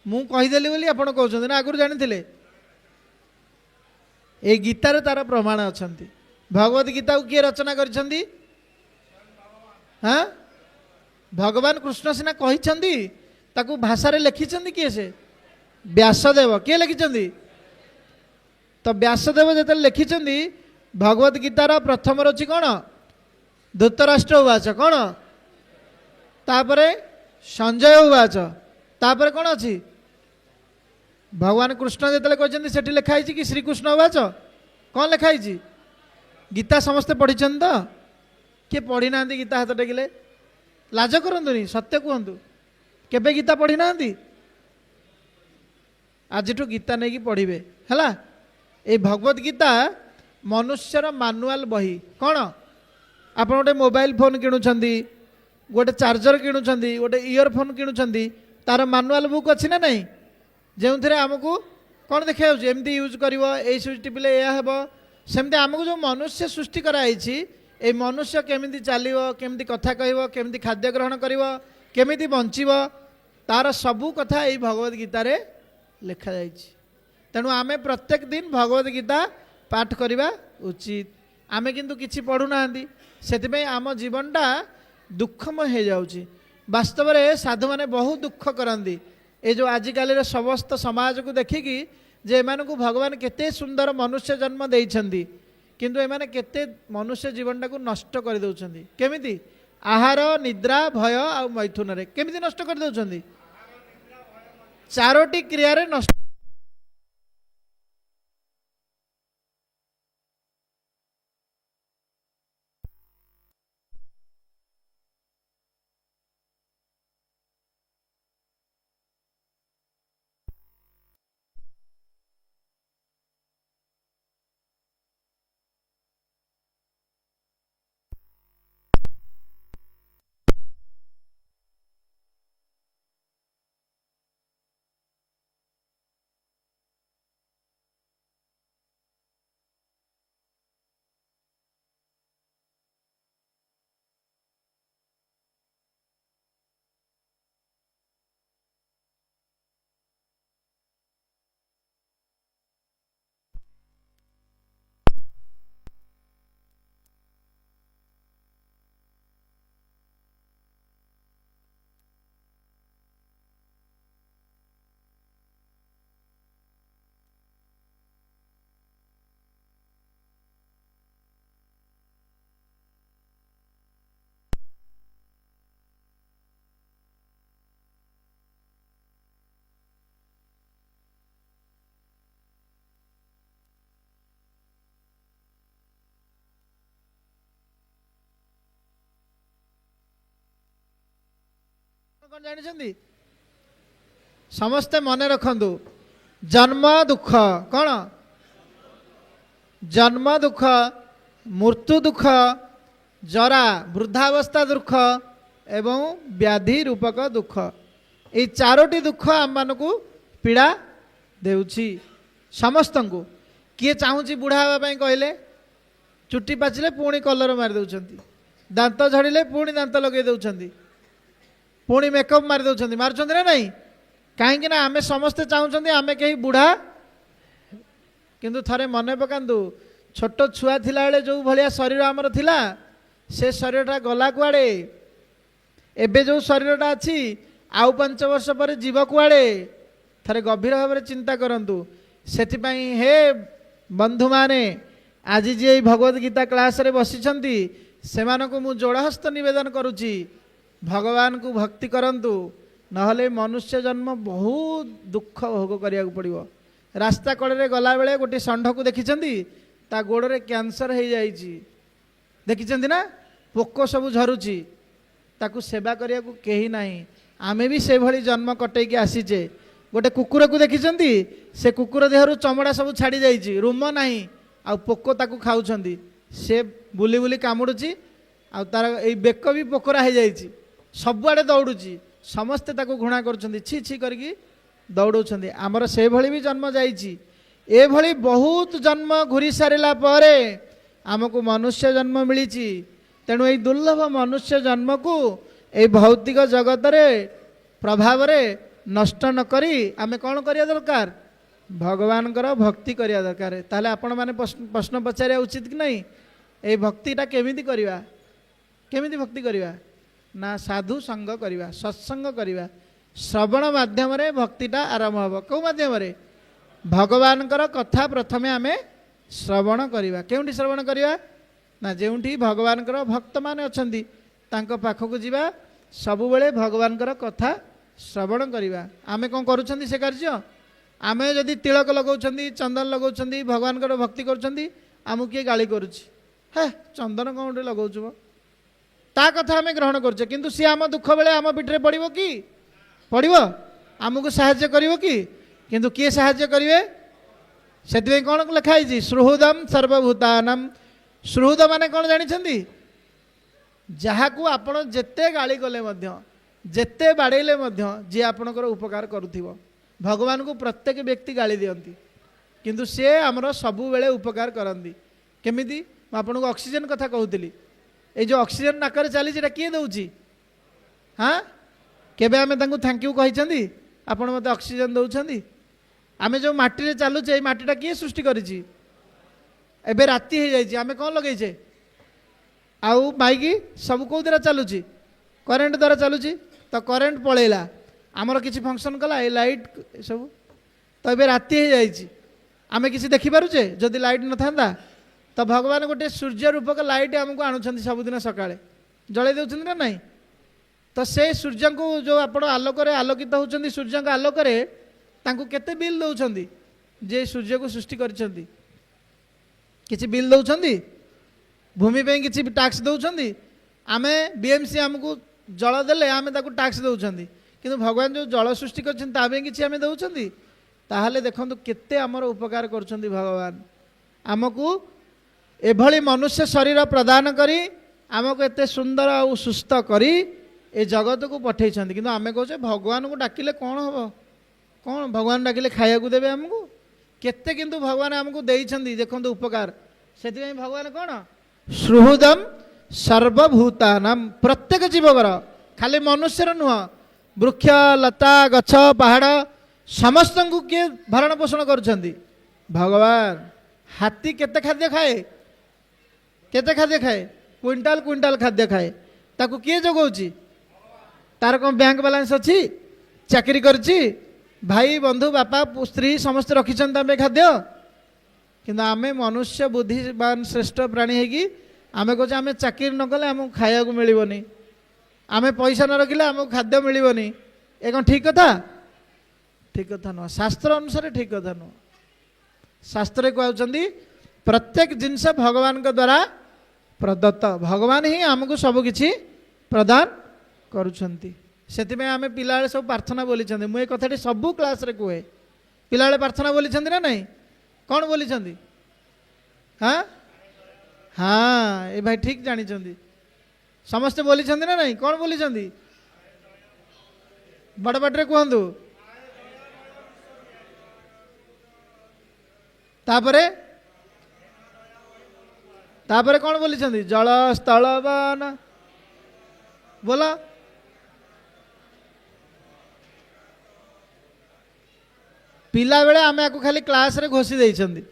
मु कहीदेली बोली आपन कहउछंती ना आगुर जानिथिले? ए गीतार तार प्रमाण अछंती। भगवत गीता को किए रचना करिसंती? हाँ भगवान कृष्ण सीना कहिछंदी ताकू भाषा लिखिछंदी किए से व्यासदेव किए लिखिछंदी तो व्यासदेव जो लिखिछंदी भगवत गीतार प्रथम रची कौन धृतराष्ट्र उवाच कौन तापरे संजय उवाच तापरे कौन अच्छी भगवान कृष्ण जो कहते सेठी लिखाई कि श्रीकृष्ण उवाच कौन लिखाई गीता समस्ते पढ़ी तो किए पढ़ी ना गीता हाथ टेकिले लाज करतुनि सत्य कहतु केबे गीता पढ़ी ना आज गीता नहीं पढ़े है ये भगवत गीता मनुष्यर मानुआल बही कौन आप गोटे मोबाइल फोन किणुंट गोटे चार्जर किणुंट गोटे इयरफोन किणुंट तार मानुआल बुक अच्छी ना नहीं जो थे आमको कौन देखा एमती यूज कर स्विच टिपिले यह हे सेमती आमको जो मनुष्य सृष्टि कराई ए मनुष्य केमिति चलो केमिति कथा कह केमिति खाद्य ग्रहण कर केमिति बंचब तार सबू कथा ये भगवत गीतार लिखा जाइए तेणु आमे प्रत्येक दिन भगवत गीता पाठ करवा उचित आमे किंतु किछि पढ़ुना से आम जीवनटा दुखमय हो जाउछि वास्तव में साधु माने बहुत दुख करती ये जो आजिकल समस्त समाज को देखिकी जे एमान को भगवान केते सुंदर मनुष्य जन्म देइछंदी किंतु एमाने केते मनुष्य जीवनटा को नष्ट कर दउछंदी केमिति आहार निद्रा भय आ मैथुन रे केमिति नष्ट कर दउछंदी चारोटी क्रिया रे नष्ट कौन जानी समस्ते मन रखु जन्म दुख कौन जन्म दुख मृत्यु दुख जरा वृद्धावस्था दुख एवं व्याधि रूपक दुख ये चारोटी दुख आम मान को पीड़ा देउछि समस्त को किए चाहूँगी बुढ़ा हाँपाई कहले चुट्टी पाचिले पुणी कलर मारी दौरान दांत झड़िले पुणी दांत लगे दौरान पुणी मेकअप मारी दौरान मार्च ना नहीं कहीं आमे समस्ते चाहूँ आमे कहीं बुढ़ा किंतु थरे मन पकातु छोट छुआ थिला बेले जो भाया शरीर आमर थिला से शरीरटा गला कुआड़े एबे जो शरीरटा अच्छी आउ 5 वर्ष पर जीव कुआड़े थरे गभीर भाव में चिंता करंतु सेथिपाई हे बंधु माने आज जी भगवत गीता क्लास रे बसिछंती सेमानकु मु जोड़हस्त निवेदन करुची भगवान को भक्ति करंतु नहले मनुष्य जन्म बहुत दुख भोग करिया पड़िबो रास्ता कड़े गला बेले गोटे षंढ को देखिछंती ता गोड़े कैंसर हो जाइछि देखिछंती ना पोक सब झरुची ताकू सेवा करिया को केही नाही आमे भी से भली जन्म कटै के आसीचे गोटे कुकुर को देखिछंती से कुकुर देहरु चमड़ा सब छाड़ी जाइछि रूम नाही आ पोक ताकू खाउछंती से बुली बुली कामुडुची आ तार ए बेक भी पोकरा हो जाइछि सबुआडे दौड़ुची समस्ते ताकू घृणा करुछंती छी छी करके दौड़ौछंती आमर से भली भी जन्म जाइछि ए भली बहुत जन्म घुरी सारिला परे आमको मनुष्य जन्म मिली तेणु ये दुर्लभ मनुष्य जन्म को ये भौतिक जगत रे प्रभाव रे नष्ट न करी आमे कौन करिया दरकार भगवान भक्ति करिया दरकार ताले आपण माने प्रश्न पचारिया उचित कि नहीं ये भक्तिटा केमिति करिवा केमिति भक्ति करिवा ନା ସାଧୁ ସଙ୍ଗ କରିବା, ସତ୍ସଙ୍ଗ କରିବା। ଶ୍ରବଣ ମାଧ୍ୟମରେ ଭକ୍ତିଟା ଆରମ୍ଭ ହେବ। କେଉଁ ମାଧ୍ୟମରେ? ଭଗବାନଙ୍କର କଥା ପ୍ରଥମେ ଆମେ ଶ୍ରବଣ କରିବା। କେଉଁଠି ଶ୍ରବଣ କରିବା? ନା ଯେଉଁଠି ଭଗବାନଙ୍କର ଭକ୍ତମାନେ ଅଛନ୍ତି ତାଙ୍କ ପାଖକୁ ଯିବା, ସବୁବେଳେ ଭଗବାନଙ୍କର କଥା ଶ୍ରବଣ କରିବା। ଆମେ କ'ଣ କରୁଛନ୍ତି ସେ କାର୍ଯ୍ୟ? ଆମେ ଯଦି ତିଳକ ଲଗାଉଛନ୍ତି, ଚନ୍ଦନ ଲଗାଉଛନ୍ତି, ଭଗବାନଙ୍କର ଭକ୍ତି କରୁଛନ୍ତି, ଆମକୁ କିଏ ଗାଳି କରୁଛି, ହେ ଚନ୍ଦନ କ'ଣ ଗୋଟେ ଲଗାଉଛୁ ମ, ତା କଥା ଆମେ ଗ୍ରହଣ କରୁଛେ। କିନ୍ତୁ ସିଏ ଆମ ଦୁଃଖ ବେଳେ ଆମ ପିଠିରେ ପଡ଼ିବ କି? ପଡ଼ିବ? ଆମକୁ ସାହାଯ୍ୟ କରିବ କି? କିନ୍ତୁ କିଏ ସାହାଯ୍ୟ କରିବେ? ସେଥିପାଇଁ କ'ଣ ଲେଖା ହେଇଛି? ସୁହୃଦମ୍ ସର୍ବଭୂତାନାମ୍। ସୁହୃଦ ମାନେ କ'ଣ ଜାଣିଛନ୍ତି? ଯାହାକୁ ଆପଣ ଯେତେ ଗାଳି କଲେ ମଧ୍ୟ, ଯେତେ ବାଡ଼େଇଲେ ମଧ୍ୟ ଯିଏ ଆପଣଙ୍କର ଉପକାର କରୁଥିବ। ଭଗବାନଙ୍କୁ ପ୍ରତ୍ୟେକ ବ୍ୟକ୍ତି ଗାଳି ଦିଅନ୍ତି, କିନ୍ତୁ ସେ ଆମର ସବୁବେଳେ ଉପକାର କରନ୍ତି। କେମିତି? ମୁଁ ଆପଣଙ୍କୁ ଅକ୍ସିଜେନ୍ କଥା କହୁଥିଲି। ଏଇ ଯେଉଁ ଅକ୍ସିଜେନ୍ ନାକରେ ଚାଲିଛି ଏଇଟା କିଏ ଦେଉଛି? ହଁ, କେବେ ଆମେ ତାଙ୍କୁ ଥ୍ୟାଙ୍କ ୟୁ କହିଛନ୍ତି? ଆପଣ ମୋତେ ଅକ୍ସିଜେନ୍ ଦେଉଛନ୍ତି। ଆମେ ଯେଉଁ ମାଟିରେ ଚାଲୁଛେ, ଏଇ ମାଟିଟା କିଏ ସୃଷ୍ଟି କରିଛି? ଏବେ ରାତି ହେଇଯାଇଛି, ଆମେ କ'ଣ ଲଗେଇଛେ? ଆଉ ବାଇକ୍ ସବୁ କେଉଁ ଦ୍ୱାରା ଚାଲୁଛି? କରେଣ୍ଟ ଦ୍ୱାରା ଚାଲୁଛି। ତ କରେଣ୍ଟ ପଳେଇଲା, ଆମର କିଛି ଫଙ୍କସନ୍ କଲା ଏ ଲାଇଟ୍ ସବୁ? ତ ଏବେ ରାତି ହେଇଯାଇଛି, ଆମେ କିଛି ଦେଖିପାରୁଛେ ଯଦି ଲାଇଟ୍ ନଥାନ୍ତା? ତ ଭଗବାନ ଗୋଟେ ସୂର୍ଯ୍ୟ ରୂପକ ଲାଇଟ୍ ଆମକୁ ଆଣୁଛନ୍ତି ସବୁଦିନ ସକାଳେ, ଜଳେଇ ଦେଉଛନ୍ତି ନା ନାହିଁ? ତ ସେ ସୂର୍ଯ୍ୟଙ୍କୁ ଯେଉଁ ଆପଣ ଆଲୋକରେ ଆଲୋକିତ ହେଉଛନ୍ତି, ସୂର୍ଯ୍ୟଙ୍କ ଆଲୋକରେ ତାଙ୍କୁ କେତେ ବିଲ୍ ଦେଉଛନ୍ତି? ଯେ ସୂର୍ଯ୍ୟକୁ ସୃଷ୍ଟି କରିଛନ୍ତି କିଛି ବିଲ୍ ଦେଉଛନ୍ତି? ଭୂମି ପାଇଁ କିଛି ଟ୍ୟାକ୍ସ ଦେଉଛନ୍ତି? ଆମେ ବିଏମ୍ସି ଆମକୁ ଜଳ ଦେଲେ ଆମେ ତାକୁ ଟ୍ୟାକ୍ସ ଦେଉଛନ୍ତି, କିନ୍ତୁ ଭଗବାନ ଯେଉଁ ଜଳ ସୃଷ୍ଟି କରିଛନ୍ତି ତା ପାଇଁ କିଛି ଆମେ ଦେଉଛନ୍ତି? ତାହେଲେ ଦେଖନ୍ତୁ କେତେ ଆମର ଉପକାର କରୁଛନ୍ତି ଭଗବାନ। ଆମକୁ ଏଭଳି ମନୁଷ୍ୟ ଶରୀର ପ୍ରଦାନ କରି, ଆମକୁ ଏତେ ସୁନ୍ଦର ଆଉ ସୁସ୍ଥ କରି ଏ ଜଗତକୁ ପଠେଇଛନ୍ତି। କିନ୍ତୁ ଆମେ କହୁଛେ ଭଗବାନଙ୍କୁ ଡାକିଲେ କ'ଣ ହେବ? କ'ଣ ଭଗବାନ ଡାକିଲେ ଖାଇବାକୁ ଦେବେ ଆମକୁ? କେତେ କିନ୍ତୁ ଭଗବାନ ଆମକୁ ଦେଇଛନ୍ତି ଦେଖନ୍ତୁ ଉପକାର। ସେଥିପାଇଁ ଭଗବାନ କ'ଣ? ସୁହୃଦମ୍ ସର୍ବଭୂତାନାମ୍। ପ୍ରତ୍ୟେକ ଜୀବଙ୍କର, ଖାଲି ମନୁଷ୍ୟର ନୁହଁ, ବୃକ୍ଷ ଲତା ଗଛ ପାହାଡ଼ ସମସ୍ତଙ୍କୁ କିଏ ଭରଣ ପୋଷଣ କରୁଛନ୍ତି? ଭଗବାନ। ହାତୀ କେତେ ଖାଦ୍ୟ ଖାଏ? କେତେ ଖାଦ୍ୟ ଖାଏ? କୁଇଣ୍ଟାଲ କୁଇଣ୍ଟାଲ ଖାଦ୍ୟ ଖାଏ। ତାକୁ କିଏ ଯୋଗାଉଛି? ତାର କ'ଣ ବ୍ୟାଙ୍କ ବାଲାନ୍ସ ଅଛି? ଚାକିରି କରିଛି? ଭାଇ ବନ୍ଧୁ ବାପା ସ୍ତ୍ରୀ ସମସ୍ତେ ରଖିଛନ୍ତି ତା ପାଇଁ ଖାଦ୍ୟ? କିନ୍ତୁ ଆମେ ମନୁଷ୍ୟ ବୁଦ୍ଧିମାନ ଶ୍ରେଷ୍ଠ ପ୍ରାଣୀ ହେଇକି ଆମେ କହୁଛେ ଆମେ ଚାକିରି ନ କଲେ ଆମକୁ ଖାଇବାକୁ ମିଳିବନି, ଆମେ ପଇସା ନ ରଖିଲେ ଆମକୁ ଖାଦ୍ୟ ମିଳିବନି। ଏ କ'ଣ ଠିକ୍ କଥା? ଠିକ୍ କଥା ନୁହଁ। ଶାସ୍ତ୍ର ଅନୁସାରେ ଠିକ୍ କଥା ନୁହଁ। ଶାସ୍ତ୍ରରେ କୁହାଉଛନ୍ତି ପ୍ରତ୍ୟେକ ଜିନିଷ ଭଗବାନଙ୍କ ଦ୍ୱାରା ପ୍ରଦତ୍ତ। ଭଗବାନ ହିଁ ଆମକୁ ସବୁକିଛି ପ୍ରଦାନ କରୁଛନ୍ତି। ସେଥିପାଇଁ ଆମେ ପିଲାବେଳେ ସବୁ ପ୍ରାର୍ଥନା ବୋଲିଛନ୍ତି। ମୁଁ ଏ କଥାଟି ସବୁ କ୍ଲାସ୍ରେ କୁହେ। ପିଲାବେଳେ ପ୍ରାର୍ଥନା ବୋଲିଛନ୍ତି ନା ନାହିଁ? କ'ଣ ବୋଲିଛନ୍ତି? ହଁ ହଁ, ଏ ଭାଇ ଠିକ୍ ଜାଣିଛନ୍ତି। ସମସ୍ତେ ବୋଲିଛନ୍ତି ନା ନାହିଁ? କ'ଣ ବୋଲିଛନ୍ତି? ବଡ଼ ପାଟିରେ କୁହନ୍ତୁ। ତାପରେ ତାପରେ କ'ଣ ବୋଲିଛନ୍ତି? ଜଳ ସ୍ଥଳ ବନ ବୋଲ। ପିଲାବେଳେ ଆମେ ଆକୁ ଖାଲି କ୍ଲାସ୍ରେ ଘୋଷି ଦେଇଛନ୍ତି,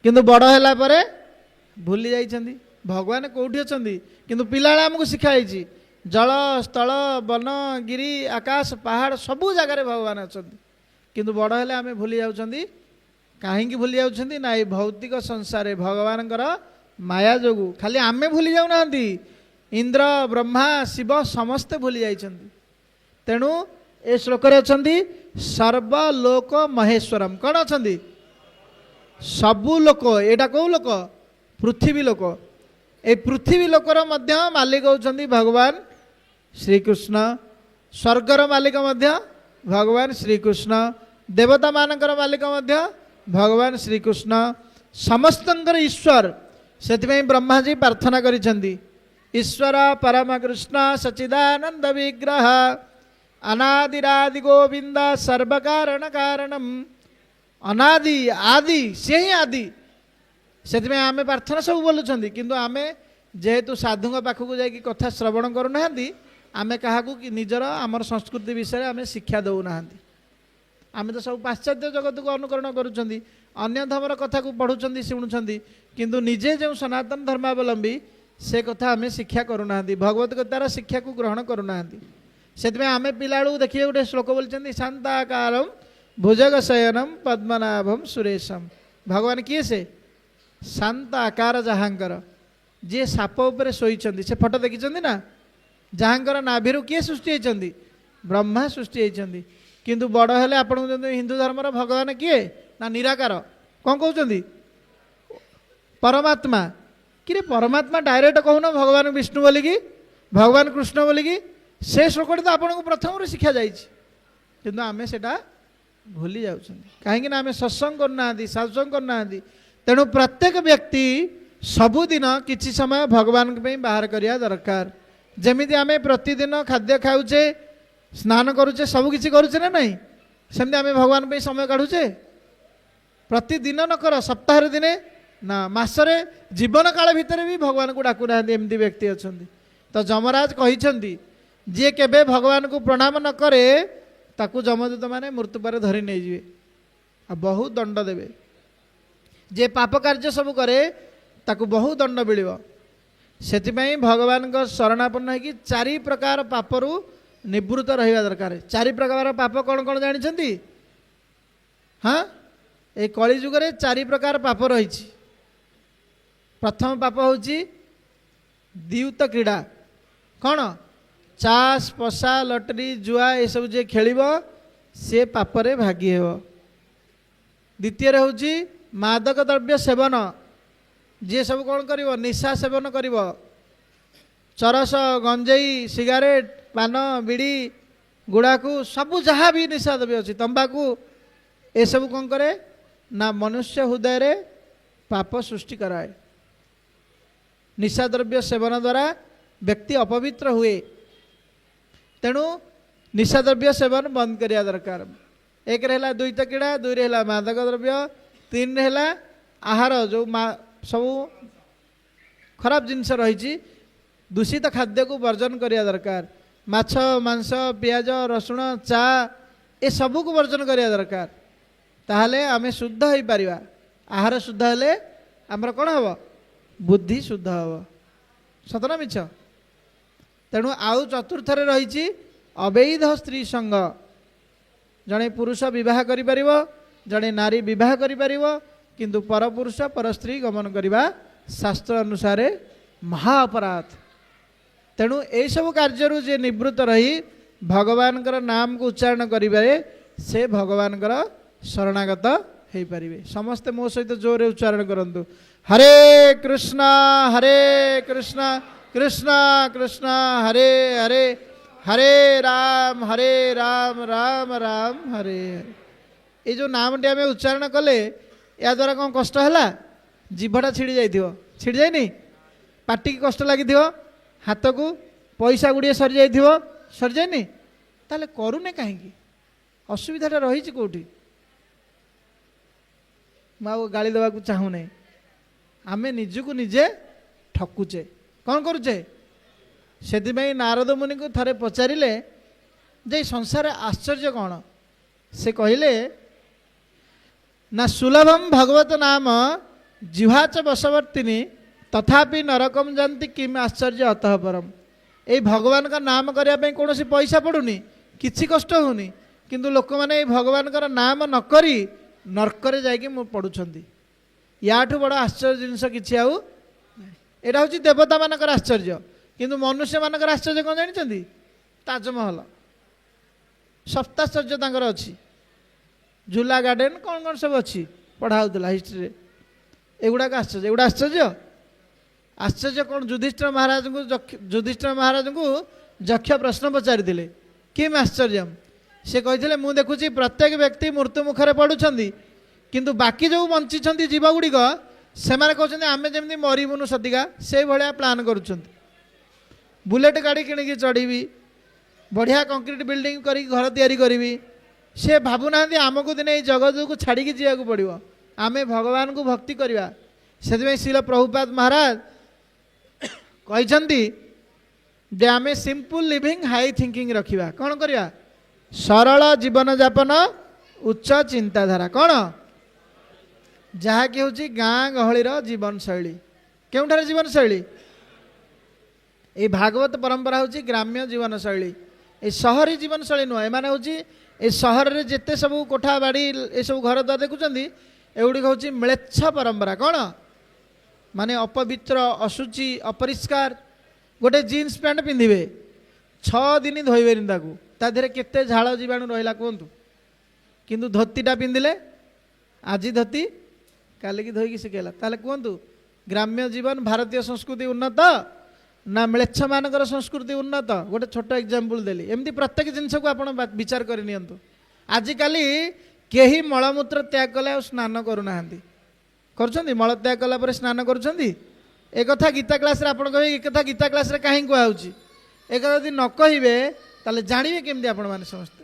କିନ୍ତୁ ବଡ଼ ହେଲା ପରେ ଭୁଲି ଯାଇଛନ୍ତି ଭଗବାନ କେଉଁଠି ଅଛନ୍ତି। କିନ୍ତୁ ପିଲାବେଳେ ଆମକୁ ଶିଖା ହେଇଛି ଜଳ ସ୍ଥଳ ବନ ଗିରି ଆକାଶ ପାହାଡ଼ ସବୁ ଜାଗାରେ ଭଗବାନ ଅଛନ୍ତି, କିନ୍ତୁ ବଡ଼ ହେଲେ ଆମେ ଭୁଲି ଯାଉଛନ୍ତି। କାହିଁକି ଭୁଲି ଯାଉଛନ୍ତି? ନା ଏଇ ଭୌତିକ ସଂସାରରେ ଭଗବାନଙ୍କର ମାୟା ଯୋଗୁଁ। ଖାଲି ଆମେ ଭୁଲି ଯାଉନାହାନ୍ତି, ଇନ୍ଦ୍ର ବ୍ରହ୍ମା ଶିବ ସମସ୍ତେ ଭୁଲି ଯାଇଛନ୍ତି। ତେଣୁ ଏ ଶ୍ଲୋକରେ ଅଛନ୍ତି ସର୍ବଲୋକ ମହେଶ୍ୱରମ୍। କ'ଣ ଅଛନ୍ତି? ସବୁ ଲୋକ। ଏଇଟା କେଉଁ ଲୋକ? ପୃଥିବୀ ଲୋକ। এই ପୃଥିବୀ ଲୋକର ମଧ୍ୟ ମାଲିକ ହେଉଛନ୍ତି ଭଗବାନ ଶ୍ରୀକୃଷ୍ଣ। ସ୍ୱର୍ଗର ମାଲିକ ମଧ୍ୟ ଭଗବାନ ଶ୍ରୀକୃଷ୍ଣ। ଦେବତାମାନଙ୍କର ମାଲିକ ମଧ୍ୟ ଭଗବାନ ଶ୍ରୀକୃଷ୍ଣ। ସମସ୍ତଙ୍କର ଈଶ୍ୱର। ସେଥିପାଇଁ ବ୍ରହ୍ମାଜୀ ପ୍ରାର୍ଥନା କରିଛନ୍ତି ଈଶ୍ୱର ପରମ କୃଷ୍ଣ ସଚିଦାନନ୍ଦ ବିଗ୍ରହ ଅନାଦିରାଦି ଗୋବିନ୍ଦ ସର୍ବକାରଣ କାରଣମ୍। ଅନାଦି ଆଦି, ସେ ହିଁ ଆଦି। ସେଥିପାଇଁ ଆମେ ପ୍ରାର୍ଥନା ସବୁ ବୋଲୁଛନ୍ତି, କିନ୍ତୁ ଆମେ ଯେହେତୁ ସାଧୁଙ୍କ ପାଖକୁ ଯାଇକି କଥା ଶ୍ରବଣ କରୁନାହାନ୍ତି, ଆମେ କାହାକୁ ନିଜର ଆମର ସଂସ୍କୃତି ବିଷୟରେ ଆମେ ଶିକ୍ଷା ଦେଉନାହାନ୍ତି। ଆମେ ତ ସବୁ ପାଶ୍ଚାତ୍ୟ ଜଗତକୁ ଅନୁକରଣ କରୁଛନ୍ତି, ଅନ୍ୟ ଧର୍ମର କଥାକୁ ପଢ଼ୁଛନ୍ତି ଶୁଣୁଛନ୍ତି, କିନ୍ତୁ ନିଜେ ଯେଉଁ ସନାତନ ଧର୍ମାବଲମ୍ବୀ से कथा आम शिक्षा करूना भगवत गीतार शिक्षा को ग्रहण करूना से आम पिला देखिए गोटे श्लोक बोलते शांताकारम भुजग शयनम पद्मनाभम सुरेशम भगवान किए से शांत आकार जहाँकर जी साप उपर शोइछन्ति से फोटो देखिछन्ति ना जहाँकर नाभिरु किए सृष्टि होइछन्ति ब्रह्मा सृष्टि होइछन्ति किंतु बड़ हेले आपण हिंदू धर्मर भगवान किए ना निराकार कौन कहते परमात्मा कि परमात्मा डायरेक्ट कहून भगवान विष्णु बोलिकी भगवान कृष्ण बोलिकी से श्लोकटी तो आपको प्रथम शिक्षा जाइए आम से भूली जाऊँ कहीं आम सत्संग करना सत्संग करना तेणु प्रत्येक व्यक्ति सबुदिन किसी समय भगवान बाहर करिया दरकार जमी आम प्रतिदिन खाद्य खाऊचे स्नान करुचे सबकि करुचे ना नहीं सेमती आम भगवान पे समय काढ़ुचे प्रतिदिन न कर सप्ताह दिने ना मसरे जीवन काल भितर भी भगवान को डाकुना एमती व्यक्ति अच्छा तो जमराज कही जी केबे भगवान को प्रणाम न करे ताकू जमदूत माने मृत्यु पर धरी नहीं जी आ बहुत दंड देवे जे पाप कार्य सब करे ताकू बहुत दंड मिल से भगवान का शरणापन्न है कि 4 प्रकार पापरू निवृत्त रहा दरकार 4 प्रकार पाप कौन कौन जानते हाँ ये कली जुगे 4 प्रकार पाप रही प्रथम पाप हूँ द्यूत क्रीड़ा कौन चाष पशा लटरी जुआ ये सब जे खेल सी पापरे भागी हे द्वितीय हूँ मादक द्रव्य सेवन जी सब कौन कर निशा सेवन कर चरस गंजेई सिगारेट पान बीड़ी गुड़ाकू सबू जहाँ भी निशा द्रव्य अच्छी तंबाकू ये सब कौन करे ना मनुष्य हृदय रे पाप सृष्टि कराए निशा द्रव्य सेवन द्वारा व्यक्ति अपवित्र हुए तेणु निशा द्रव्य सेवन बंद करिया दरकार 1 रहा द्वैत क्रीड़ा 2 रहा मादक द्रव्य 3 रहा आहार जो सब खराब जिनस रही दूषित खाद्य को वर्जन करिया दरकार माछ मांस पियाज रसुण चा ए सबू को वर्जन करिया दरकार ताहले आमे शुद्ध हो पारिबा आहार शुद्ध हेले आमर कौन हम बुद्धि शुद्ध हम सतना मिछ तेणु आउ चतुर्थ रही अवैध स्त्री संग जड़े पुरुष विवाह करि परिबो जड़े नारी विवाह करि परिबो किंतु पर पुरुष पर स्त्री गमन करवा शास्त्र अनुसार महा अपराध तेणु यही सब कार्य जे निवृत्त रही भगवान नाम को उच्चारण करें से भगवान शरणागत हो पारे समस्ते मो सहित जोरे उच्चारण करंतु हरे कृष्णा कृष्ण कृष्ण हरे हरे हरे राम राम राम हरे हरे ये जो नाम टी आम उच्चारण कले या द्वारा कौन कष्ट है जीभटा छिड़ी छिड़ी जाए पार्टी की कष्ट लगी हाथ को पैसा गुड़िए सरी जा सरी जाए ताले करूने कहीं असुविधाटा रही कौटी मुझे गाली देवा चाहूना आमे निजको निजे ठकुचे कौन करुचे से नारद मुनि को थरे पचारे जे संसार आश्चर्य कौन से कहले ना सुलभम भगवत नाम जिह्वाच बसवर्तिनी तथापि नरकम जानती किम आश्चर्य अतः परम ये भगवान का नाम करने कौन पैसा पड़ूनी किसी कष्ट होनी किंतु लोक मैंने भगवान का नाम नक नर्करे जाकि पड़ुंट याठू बड़ आश्चर्य जिनस कि यहाँ हूँ देवता मानकर आश्चर्य किंतु मनुष्य मानकर आश्चर्य कौन जानते ताजमहल सप्ताश्चर्य तांकर अच्छी झूला गार्डन कौन कौन सब अच्छी पढ़ा होता हिस्ट्री एगुड़ाक आश्चर्य एगुड़ा आश्चर्य आश्चर्य कौन युधिष्ठिर महाराज को यक्ष प्रश्न पचारि किम आश्चर्य से कहते मुझे देखुची प्रत्येक व्यक्ति मृत्यु मुखर पड़ुंट किंतु बाकी जो बंची जीव गुड़िक से कहते आम जमी मरबुनु सदिका से भाया प्लान करुँच बुलेट गाड़ी किणिकी चढ़ी बढ़िया कंक्रीट बिल्डिंग कर घर तैयारी करी से भावुना आमको दिने जगत को छाड़ी जावाक पड़ो आम भगवान को भक्ति करवा से श्रील प्रभुपाद महाराज कहते जे आम सिंपल लिविंग हाई थिंकिंग रखा कौन करवा सरल जीवन जापन उच्च चिंताधारा कौन जहाँकि हूँ गाँ गहलीर जीवन शैली केउठार जीवन शैली এই ভাগবত পরম্পরা হচ্ছে গ্রাম্য জীবনশৈলী, এই সহরী জীবনশৈলী নুহ। এমানে হচ্ছে এই সহরের যেতে সবু কোঠা বাড়ি এসব ঘর দ্বার দেখুছেন, এগুড়িক হচ্ছে ম্লেচ্ছ পরম্পরা। କ'ଣ মানে অপবিତ୍ର, ଅଶୁଚି, ଅପରିଷ୍କାର। ଗୋଟେ ଜିନ୍ସ ପ୍ୟାଣ୍ଟ ପିନ୍ଧିବେ, 6 ଦିନ ଧୋଇବେନି ତାକୁ, ତା ଦେହରେ କେତେ ଝାଳ ଜୀବାଣୁ ରହିଲା କୁହନ୍ତୁ। କିନ୍ତୁ ଧୋତିଟା ପିନ୍ଧିଲେ, ଆଜି ଧୋତି କାଲିକି ଧୋଇକି ଶିଖେଇଲା। ତାହେଲେ କୁହନ୍ତୁ, ଗ୍ରାମ୍ୟ ଜୀବନ ଭାରତୀୟ ସଂସ୍କୃତି ଉନ୍ନତ ନା ମ୍ଲେଚ୍ଛମାନଙ୍କର ସଂସ୍କୃତି ଉନ୍ନତ? ଗୋଟେ ଛୋଟ ଏକ୍ଜାମ୍ପଲ୍ ଦେଲି। ଏମିତି ପ୍ରତ୍ୟେକ ଜିନିଷକୁ ଆପଣ ବିଚାର କରି ନିଅନ୍ତୁ। ଆଜିକାଲି କେହି ମଳମୂତ୍ର ତ୍ୟାଗ କଲେ ଆଉ ସ୍ନାନ କରୁନାହାନ୍ତି। କରୁଛନ୍ତି? ମଳତ୍ୟାଗ କଲା ପରେ ସ୍ନାନ କରୁଛନ୍ତି? ଏକଥା ଗୀତା କ୍ଲାସ୍ରେ ଆପଣ କହିବେ, ଏକଥା ଗୀତା କ୍ଲାସ୍ରେ କାହିଁକି କୁହାହେଉଛି? ଏକଥା ଯଦି ନ କହିବେ ତାହେଲେ ଜାଣିବେ କେମିତି ଆପଣମାନେ ସମସ୍ତେ?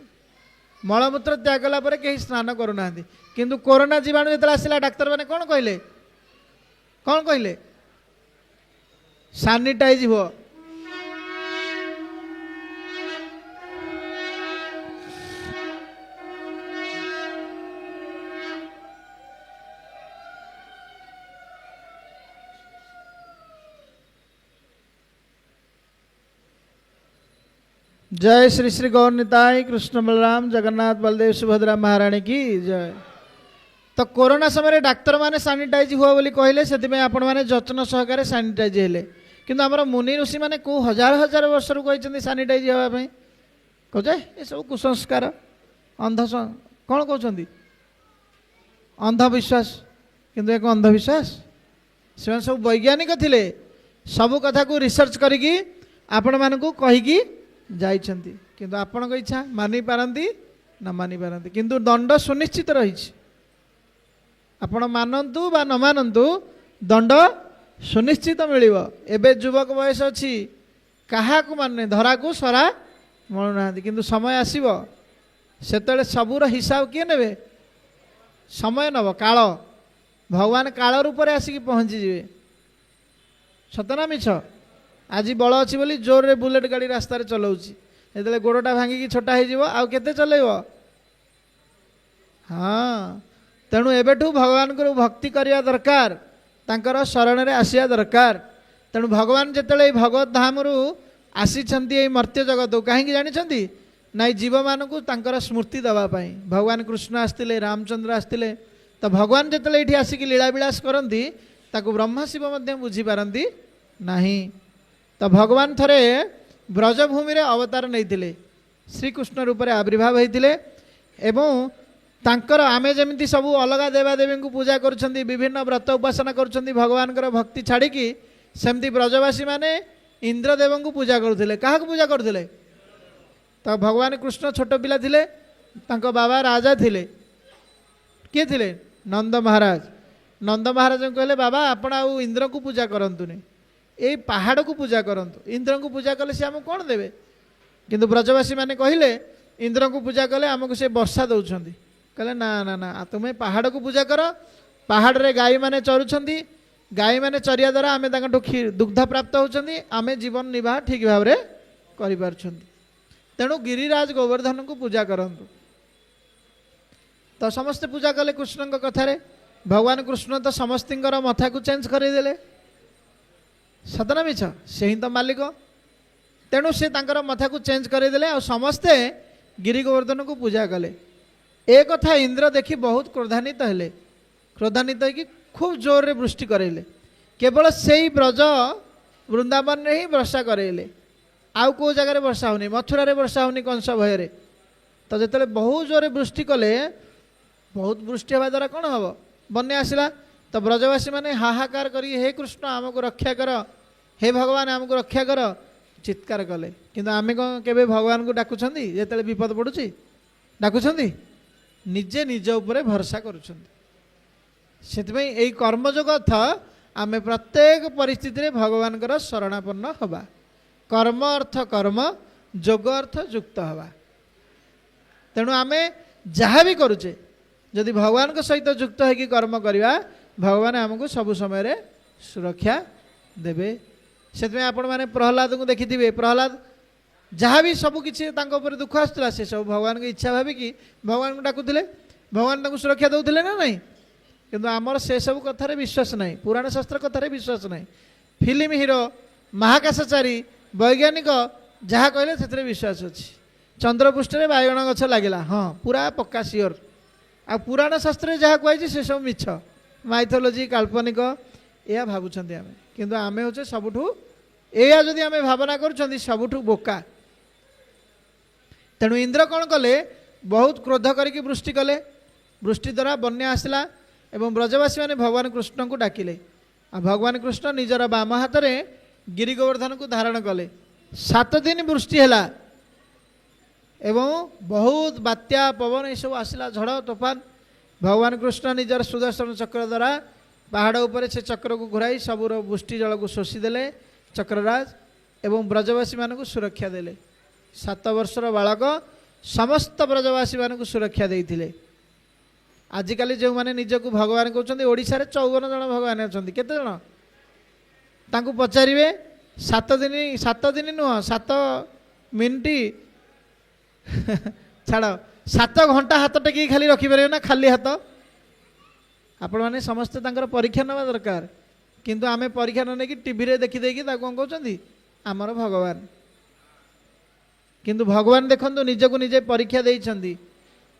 ମଳମୂତ୍ର ତ୍ୟାଗ କଲା ପରେ କେହି ସ୍ନାନ କରୁନାହାନ୍ତି। କିନ୍ତୁ କରୋନା ଜୀବାଣୁ ଯେତେବେଳେ ଆସିଲା, ଡାକ୍ତରମାନେ କ'ଣ କହିଲେ? କ'ଣ କହିଲେ? ସାନିଟାଇଜ୍ ହୁଅ। जय श्री श्री गौर निताई कृष्ण बलराम जगन्नाथ बलदेव सुभद्रा महाराणी की जय। तो कोरोना समय डाक्तर माने सानिटाइज हुआ बोली कहले, से आपण मैंने जत्न सहकारे सानिटाइज हेले। किंतु आमर मुनि ऋषि मैंने को हजार हजार वर्ष कहते सानिटाइज होगापी। कहे ये सब कुसंस्कार, अंध कौन कहते अंधविश्वास। किंतु एक अंधविश्वास, से सब वैज्ञानिक थिले, सब कथा को रिसर्च करिकी आपण मानकू कहिकी जाइछन्ति। किंतु आपणक इच्छा मानि पारंती न मानि पारंती, किंतु दंड सुनिश्चित रही। आपण मानतु बा न मानतु दंड सुनिश्चित मिलिबो। एबे युवक बयस अछि, काहाकू माने धरा को सरा मळु नाहांती। किंतु समय आसीबो, सेतले सबुर हिसाब किए नेबे? समय नब, काल। भगवान काल रूप में आसिक पहुँची जिवे। सतना मिछ? आज बल अच्छी बोली जोर रे बुलेट गाड़ी रास्ता चलाऊँगी, जो गोड़टा भांगिकी छोटा हो आउ केते चलेब? हाँ, तेणु एबेठू भगवान को भक्ति करने दरकार, तांकर शरण रे आसिया दरकार। तेणु भगवान जिते भगवत धाम रु आसी मर्त्य जगत कहीं जानी ना जीव मानू तांकर स्मृति दवापाई भगवान कृष्ण आसते, रामचंद्र आसते। तो भगवान जिते ये आसिक लीलाविलास करती ताकू ब्रह्मा शिव बुझी पारती नहीं। तो भगवान थरे ब्रजभूमि रे अवतार नहीं, श्रीकृष्ण रूप में आविर्भाव होते। एवं तांकर आमे जमिति सबू अलग देवादेवी को पूजा करुछंती, विभिन्न व्रत उपासना करुछंती भगवान भक्ति छाड़िकी, सेमती ब्रजवासी माने इंद्रदेव को पूजा करुले। क्या पूजा करुले? तो भगवान कृष्ण छोट पिला थिले, तांको बाबा राजा थिले। किए थिले? नंद महाराज। नंद महाराज कहले, बाबा आपण आउ इंद्र को पूजा करंतुनी, ए पहाड़ को पूजा करंतु। इंद्र को पूजा कले से आमको कौन देवे? किंतु ब्रजवासी माने कहिले इंद्र को पूजा कले आमको से वर्षा दउछंती। कहले ना ना ना, तुम्हें पहाड़ को पूजा कर। पहाड़ रे गाई माने चरुछंती, गाई माने चरिया द्वारा आमे तांकठु दुग्ध प्राप्त होछंती, आमे जीवन निर्वाह ठीक भाव रे करि पारछंती। तेणु गिरिराज गोवर्धन को पूजा करंतु। तो समस्त पूजा कले कृष्ण कथारे। भगवान कृष्ण तो समस्तर मथा को चेंज करदेले। सतना मिछ? से ही तो मालिक। तेणु से तांकर मथा को चेंज करदेले और समस्ते गिरी गोवर्धन को पूजा कले। एक कथा इंद्र देखी बहुत क्रोधान्वित हेले। क्रोधान्वित होगी खूब जोर रे वृष्टि करेले। केवल से ही ब्रज वृंदावन रे ही वर्षा करेले, आउ को जगह वर्षा होनी, मथुरा रे वर्षा होनी कंस भय। तो जिते बहुत जोर वृष्टि कले, बहुत वृष्टि हवा द्वारा कौन हम बन्या आसला। तो ब्रजवासी माने हाहाकार करी, हे कृष्ण आमको रक्षा कर, हे भगवान आमको रक्षा कर चित्कार कले। किंतु आमे कौन केबे भगवान को डाकुछंती? जेतेले विपद पड़ुची डाकुछंती? निजे निज उपरे भरोसा करुछंती। सेतबई एई कर्मयोग अर्थ आमे प्रत्येक परिस्थिति रे भगवान कर शरणापन्न हवा। कर्म अर्थ कर्म, जोग अर्थ युक्त हवा। तेणु आमे जहाँ भी करुचे जदि भगवान को सहित युक्त होगी कर्म करवा, भगवान आमको सबु समय रे सुरक्षा देवे। से आपण मैंने प्रहलाद को देखिथिबे। प्रहलाद जहाँ भी सब किसी दुख आसला, से सब भगवान की इच्छा भाविकी भगवान को डाकुले, भगवान तांको सुरक्षा दौले ना नहीं। किंतु आमर से सब कथार विश्वास नहीं, पुराण शास्त्र कथार विश्वास नहीं। फिल्म हिरो, महाकाशचारी वैज्ञानिक जहाँ कहले से विश्वास अच्छी चंद्रपृष्ठ में बाइगण गछ लगिला हाँ पूरा पक्का सियोर आ पुराण शास्त्र जहाँ कहुई से सब मिछ माइथोलोजी काल्पनिक या भावुंट आम किंतु आमे होचे सबुठू या जदि आमे भावना करुछंती सबुठू बोका तेणु इंद्र कौन कले बहुत क्रोध करके वृष्टि कले वृष्टि द्वारा बन्या आसला एवं ब्रजवासी मैंने भगवान कृष्ण को डाकिले आ भगवान कृष्ण निजर बाम हाथ में गिरी गोवर्धन को धारण कले 7 दिन वृष्टि है एवं बहुत बात्या पवन ये सब आसला झड़ तोफान भगवान कृष्ण निजर सुदर्शन चक्र द्वारा पहाड़ उपर से चक्र को घुराई सबूर वृष्टि जल को शोषीदेले चक्रराज एवं ब्रजवासी मान को सुरक्षा देले 7 वर्षर बालक समस्त ब्रजवासी मान को सुरक्षा देते आजिकल जो मैंने निजक भगवान कहते ओडिशा रे 54 जन भगवान अच्छा केते जन तांको पचारे 7 दिन नुह 7 मिनिट छाड़ 7 घंटा हाथ टेक खाली रखिपर ना खाली हाथ आपण मैंने समस्ते परीक्षा नवा दरकार किंतु आमे परीक्षा न नहीं टीवी रे देखी देखी कौन कहते आमर भगवान किंतु भगवान देखो निजक निजे परीक्षा देइछंदी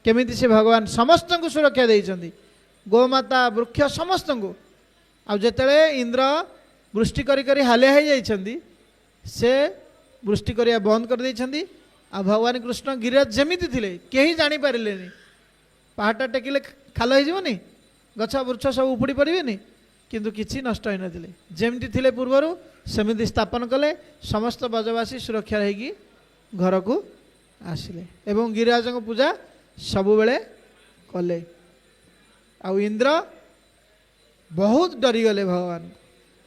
केमिति से भगवान समस्त को सुरक्षा देइछंदी गोमाता वृक्ष समस्त को आ जेतेले इंद्र वृष्टि करी करी हालिया हो जाइछंदी से वृष्टि करिया बंद कर देइछंदी आ भगवान कृष्ण गिरिराज जेमिति थिले केही जानि पारिलेनी पहाड़ टेकिले खाल हो जीवनी गछ वृक्ष सब उपुड़ी पड़ेनि किंतु किछि नष्ट होई नथिले जेमिति थिले पूर्वरु सेमिति स्थापन कले समस्त ब्रजवासी सुरक्षा रहीकि घर को आसिले एवं गिरिराज पूजा सबु बेले कले आ इंद्र बहुत डरीगले भगवान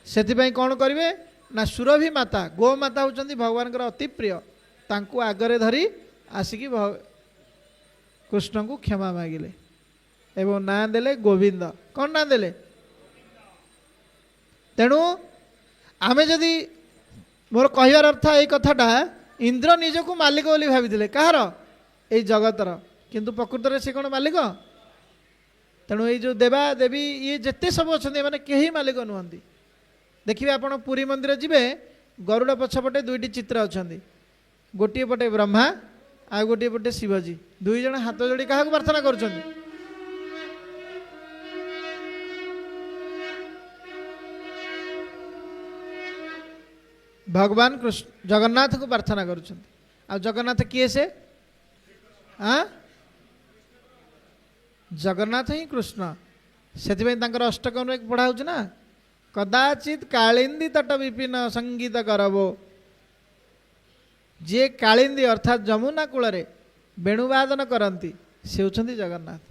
से कौन करेंगे ना सुरभि माता गो माता होती भगवान अति प्रिय तांकु आगरे धरी आसिकी कृष्ण को क्षमा मागिले एवं ना देले गोविंद कौन ना देले तेणु आमे जदि मोर कहवार अर्थ यही कथाटा इंद्र निजक मालिक बोली भाई कहार ये जगतर किंतु प्रकृत में से कौन मालिक तेणु ये जो देवा देवी ये जिते सब अच्छा मैंने कहीं मालिक नुहति देखिए आप पुरी मंदिर जी गरुड़ पछपटे 2टी चित्र अच्छा गोटे पटे ब्रह्मा आ गोटे पटे शिवजी 2 जन हाथ जोड़ी क्या प्रार्थना कर भगवान कृष्ण जगन्नाथ को प्रार्थना कर जगन्नाथ किए से हाँ जगन्नाथ ही कृष्ण से अष्टकम पढ़ा ना कदाचित कालिंदी तट विपिन संगीत करबो जे कालिंदी अर्थात जमुना कूल वेणुवादन करती से होती जगन्नाथ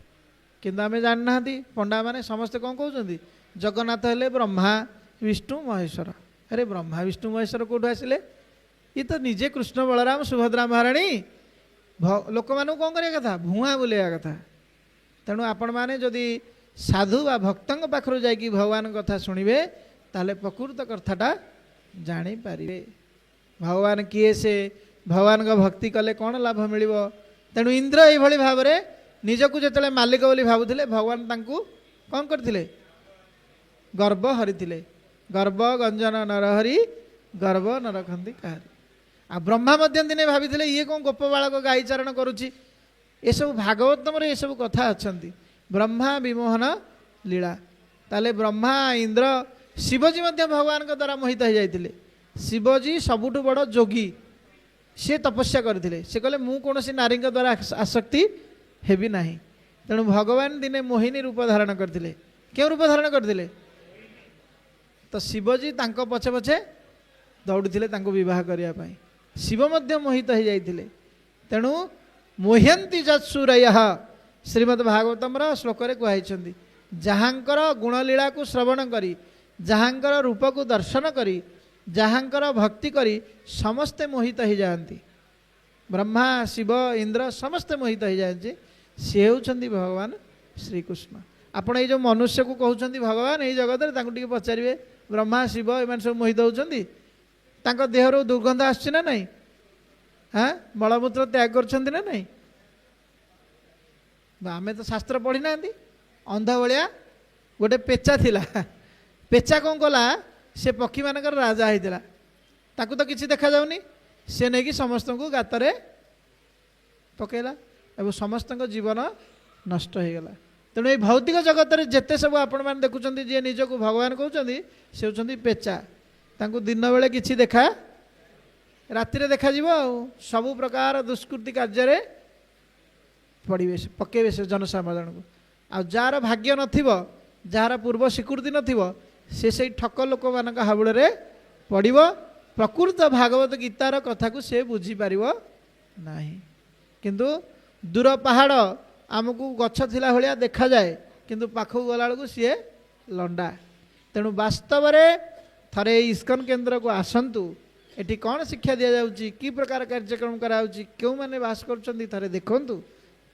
किंतु आम जानना पंडा माने समस्ते कौन कहते जगन्नाथ हेले ब्रह्मा विष्णु महेश्वर अरे ब्रह्मा विष्णु महेश्वर कौटू आसिले ये तो निजे कृष्ण बलराम सुभद्रा महाराणी लोक मानू कौन करिया कथा भुआ बुलेया कथा तेणु आपण मैंने जदि साधु बा भक्तों पाखु जाकि भगवान कथा शुणवे ताले प्रकृत कथाटा जानीपारे भगवान किए से भगवान का भक्ति कले कौन लाभ मिल तेणु इंद्र ये भाव में निजक जो मालिक बोली भावुले भगवान तांकु कौन करथिले गर्व हरिथिले गर्व गंजन नरहरि गर्व न रखती कहारी आ ब्रह्मा मध्य दिने भाभी ये कौन गोप बालक गाई चारण करुच्ची ये सब भागवतम ये सब कथा अच्छा ब्रह्मा विमोहन लीला ताले ब्रह्मा इंद्र शिवजी मध्य भगवान के द्वारा मोहित हो जाते शिवजी सबुठ बड़ जोगी सी तपस्या करते से कहले मु कौन नारी द्वारा आसक्ति हेबी ना तेणु भगवान दिने मोहिनी रूप धारण करते क्यों रूप धारण करते तो शिवजी तांको पछे पछे दौड़ते विवाह करने शिव मध्य मोहित हो जाते तेणु मोह्यंती जत्सुरय श्रीमद् भागवतम श्लोक कहुई जहाँकर गुणलीला को श्रवण करी जहाँकर रूप को दर्शन करी जहाँकर भक्ति करी समस्ते मोहित हो जाती ब्रह्मा शिव इंद्र समस्ते मोहित हो जाते सी होती भगवान श्रीकृष्ण आपण ये जो मनुष्य को कहते भगवान ये जगत में पचारे ब्रह्मा शिव एम सब मोहित होती देहर दुर्गंध आसना नहीं हाँ मलमूत्र त्याग कर नहीं आम तो शास्त्र पढ़ी ना अंध भाया गोटे पेचा थिला पेचा कौन कला से पक्षी मानकर राजा होता ताकू तो किसी देखा जाउनी से नहीं कि समस्त को गातरे पकेला एवं समस्त जीवन नष्ट हो गला। तेणु ये भौतिक जगत में जिते सब आपण मैंने देखुं जी निजक भगवान कहते से होती पेचा तांको दिन बेले किसी देखा राति देखा सबु प्रकार दुष्कृति कार्य पड़े पकेबे से जनसाधारण को आ जार भाग्य नथिबो जार पूर्व स्वीकृति नथिबो से सही ठक लोक मान हाबुड़े पड़िबो प्रकृत भागवत गीतार कथा को से बुझी पारिबो नाही। किंतु दूर पहाड़ आमको गछ थिला भलिया देखा जाए किंतु पाखक गला बेलू सी लंडा। तेणु वास्तव में थरे इस्कन केन्द्र को आसतु एटी कौन शिक्षा दि जाउची कि प्रकार कार्यक्रम कराउची क्यों माने बास करछंती थरे देखंतु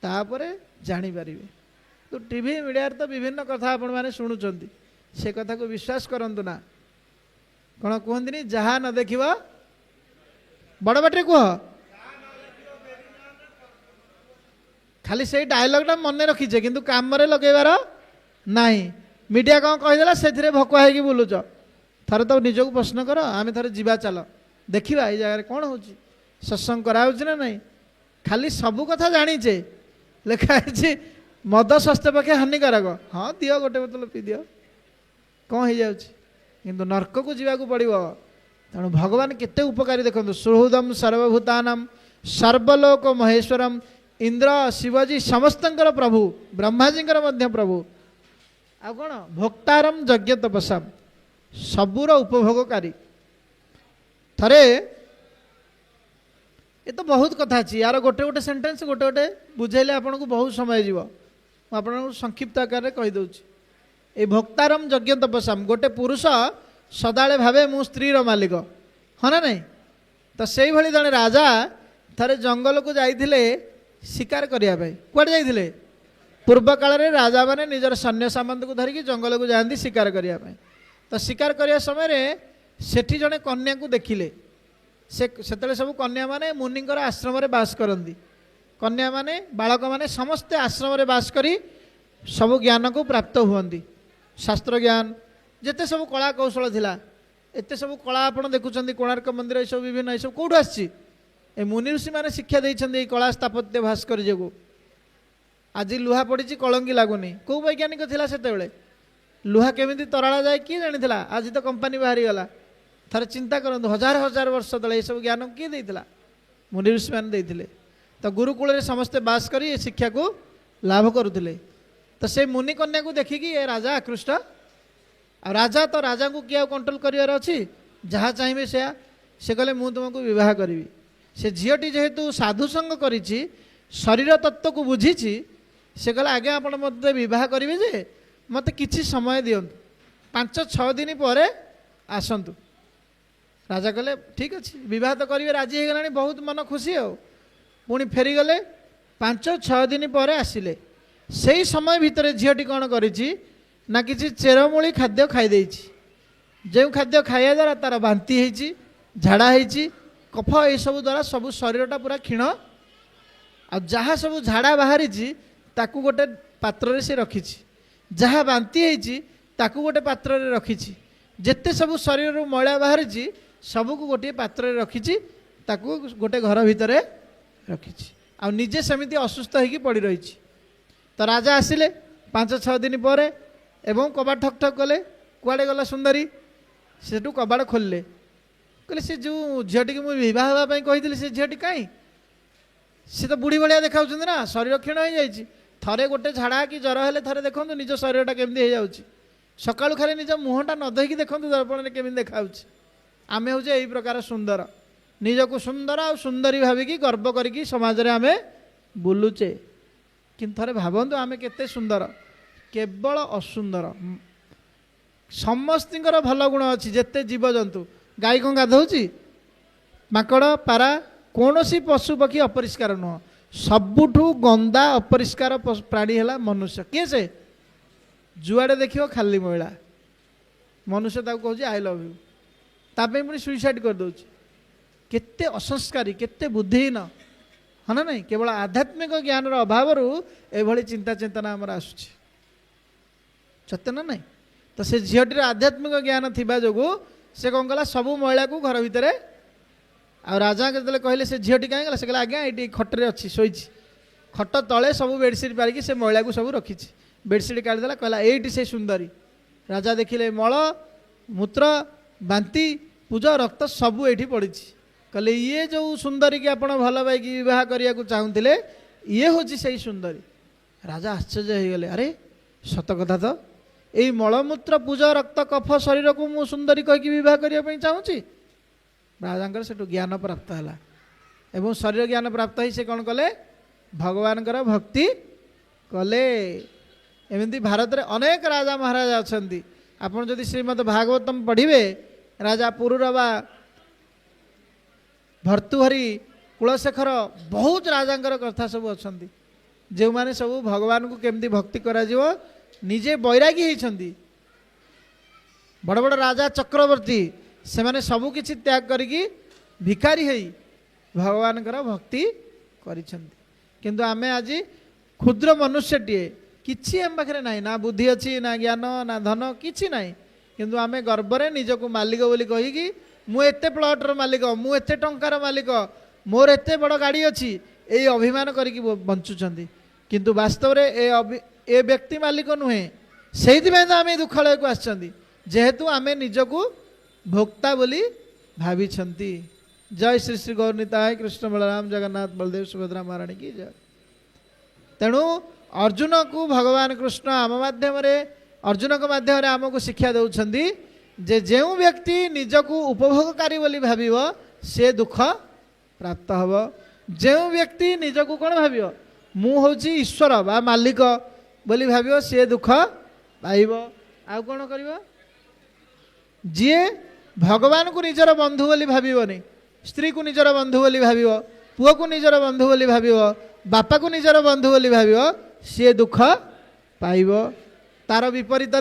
तापरे जानी पारिबे। तो टीवी मीडिया तो विभिन्न कथा आपण माने शुणुचंती से कथा को विश्वास करंतु ना। कौन कहते जहाँ न देखिबा बड़ बाटे कह खाली से डायलॉगटा मन रखीचे किंतु काम रे लगेबार नाही। मीडिया कौन कहीदेला से भकुआ होगी बुलुच थरे तो निजक प्रश्न कर आम थे जीवा चल देखा ये जगह कौन हो सत्संग कराऊँ ना नहीं खाली सबू कथा जानीचे लिखाई मद स्वास्थ्य पक्षे हानिकारक हाँ दियो गोटे बोतल पी दियो कौन हो जाऊँ किंतु नर्क को जीवाक पड़ो। तेणु भगवान केते उपकारी देखो सुहृदम सर्वभूतानाम सर्वलोक महेश्वरम इंद्र शिवजी समस्तंकर प्रभु ब्रह्माजींकर मध्य प्रभु आ कौन भोक्तारम यज्ञ तपस्या सबूर उपभोगकारी। थरे ये तो बहुत कथा अच्छी यार गोटे गोटे सेंटेंस गोटे गोटे बुझेले आपन को बहुत समय जीव आपन संक्षिप्त आकार में कहीदे। ये भोक्तारम यज्ञ तपस्या गोटे पुरुष सदाले भावे मु स्त्री मालिक हाँ ना नहीं तो से भाई जड़े राजा थरे जंगल को जाइए शिकार करने कुआड़े जाइए पूर्व काल में राजा मैंने निजर सैन्य सामंत को धरिकी जंगल को जाती शिकार करने तो शिकार करने समय सेठी जड़े कन्या को देखिले से सब कन्या माने मुनिंकर आश्रम रे बास करती कन्या माने बालक माने समस्ते आश्रम रे बास करी सब ज्ञान को प्राप्त हुअंती शास्त्र ज्ञान जिते सब कला कौशल थिला एते सब कला आप देखुं कोणार्क मंदिर ये सब विभिन्न ये सब कौटू आसी मुनि ऋषि मैंने शिक्षा देते कला स्थापत्य भास्कर्य को आज लुहा पड़ी कलंकी लगुनि कौ वैज्ञानिक थिला सेतेबेले लुहा केमिति तराला जाए किए जानी आज तो कंपानी बाहरी गला थरे चिंता करंतु हजार हजार वर्ष तले ये सब ज्ञान किए देइथिला मुनि ऋषि मैंने देइथिले तो गुरुकुल रे समस्ते बास करी शिक्षा को लाभ करुथिले तो से मुनि कन्या को देखिकी ये राजा आकृष्ट आ राजा तो राजा को किए कंट्रोल करिवार अछि जहाँ चाहिए से कहले मु तुमको विवाह करी से झीटी जेहेतु साधु संग करिछि शरीर तत्व को बुझीछि से कहले आगे आपण मते विवाह करिवे जे मते किछि समय दियंतु 5-6 दिन पर आसंतु। राजा कहले ठीक अच्छे विवाह तो करेंगे राजी हो गलानी बहुत मन खुशी हो पुणी फेरीगले 5-6 दिन पर आसिले से समय भितर झीटी कौन करी ना कि चेरमूली खाद्य खाई जो खाद्य खाया द्वारा तार बांती होती झाड़ा होती कफ ये सब द्वारा सब शरीरटा पूरा क्षीण आ जहाँ सब झाड़ा बाहरी ताकू गोटे पात्र से रखी जहाँ बांती होती ताकू गोटे पात्र रखी जिते सब शरीर मैला बाहरी सबको गोटे पात्र रखी ताकू गोटे घर भितर रखी आ निजे सेमती असुस्थ होगी पड़ी रही। तो राजा आसिले 5-6 दिन पर एवं कबाड़ ठक ठक कले कुआड़े गला सुंदरी सेठू कबाड़ खोलिले कहले से जो झीटी की मुझे विवाह हाँपाई कही से झीटी कहीं सी तो बुढ़ी भाया देखा ना शरीर क्षीण हो जाए थरे गोटे झाड़ा कि जर हेले थरे देखो निज शरीरटा केमती हो जाऊँगी सकाळु खाली निज मुहटा न धोईकी देखो दर्पण में केमी देखा आमे हूँ यही प्रकार सुंदर निजक सुंदर आ सुंदरी भाविकी गर्व करी समाज रे आमे बुलुचे किंतु थरे भावतु आमे केते सुंदर केवल असुंदर समस्तर भल गुण अच्छी जिते जीवजंतु गाई कौन गाधौची माकड़ पारा कौन सी पशु पक्षी अपरिष्कार नुह सबुठू गंदा अपरिष्कार प्राणी है मनुष्य किए से जुआड़े देखियो खाली महिला मनुष्य कहूँ आई लव यू तापे पुणी सुइसाइड कर दौर केते असंस्कारी केते बुद्धिहीन हाँ ना नहीं केवल आध्यात्मिक ज्ञान अभाव एभली चिंता चेतना आमर आसुची सत्य ना नहीं तो से झीटीर आध्यात्मिक ज्ञान थिबा जोगु से कौन कला सबू महिला को घर भितर आ राजा जो कहले से झीटी कहीं गला से कहला आज्ञा ये खटरे अच्छी शोई खट तले सब बेडसीट पारिकी से महिला को सब रखी बेडसीट काढ़ीदेला कहला ये से सुंदरी राजा देखिले मल मूत्र बांती पूजा रक्त सबू ये पड़ी कहले ये जो सुंदरी की आप भल पाई बह करने को चाहूले ये हूँ से सुंदरी राजा आश्चर्य हो गले अरे सत कथा तो यही मलमूत्र पूजा रक्त कफ शरीर को मु सुंदरी कहीकि बह करने चाहूँगी राजा से ज्ञान प्राप्त है एवं शरीर ज्ञान प्राप्त ही से कौन कले भगवान भक्ति कले एमती भारत में अनेक राजा महाराजा अच्छा आपड़ जदि श्रीमद भागवतम पढ़े राजा पुरुरवा भर्तृहरि कुलशेखर बहुत राजा कथा सब अच्छा जो मैंने सब भगवान को केमती भक्ति करा निजे बैरागी होती बड़ बड़ राजा चक्रवर्ती से माने सबू किछि त्याग करिकी भिखारी है भगवान भक्ति करिसेंती किंतु आमे आज क्षुद्र मनुष्यटीए किछि आम पाखे ना ना बुद्धि अच्छी ना ज्ञान ना धन किछि ना किंतु आमे गर्वरे निजको मालिक बोली कहीकि मु एते प्लॉटर मालिक मु एते टंकार मालिक मोर एते बड़ गाड़ी अच्छी ये अभिमान करिकी बंचुचंती किंतु वास्तव रे ए व्यक्ति मालिक नुहे से तो आम दुखालय को आसचंती जेहेतु आमे निजको भोक्ता बोली भावी जय श्री श्री गौरनीताय कृष्ण बलराम जगन्नाथ बलदेव सुभद्रा महाराणी की जय। तेणु अर्जुन को भगवान कृष्ण आम माध्यम अर्जुन को माध्यम आमको शिक्षा दौरान जे जो व्यक्ति निजको उपभोगकारी बोली भाविव से दुख प्राप्त हब जो व्यक्ति निजको कौन भाविव मु होची ईश्वर बा मालिक बोली भाविव से दुख पाइब आउ कौन करिव जी भगवान को निजर बंधु बोली भाविबनी स्त्री को निजर बंधु बोली भाविव पुओ को निजर बंधु बोली भाविव बापा को निजर बंधु बोली भाविव सी दुख पाइब तार विपरीत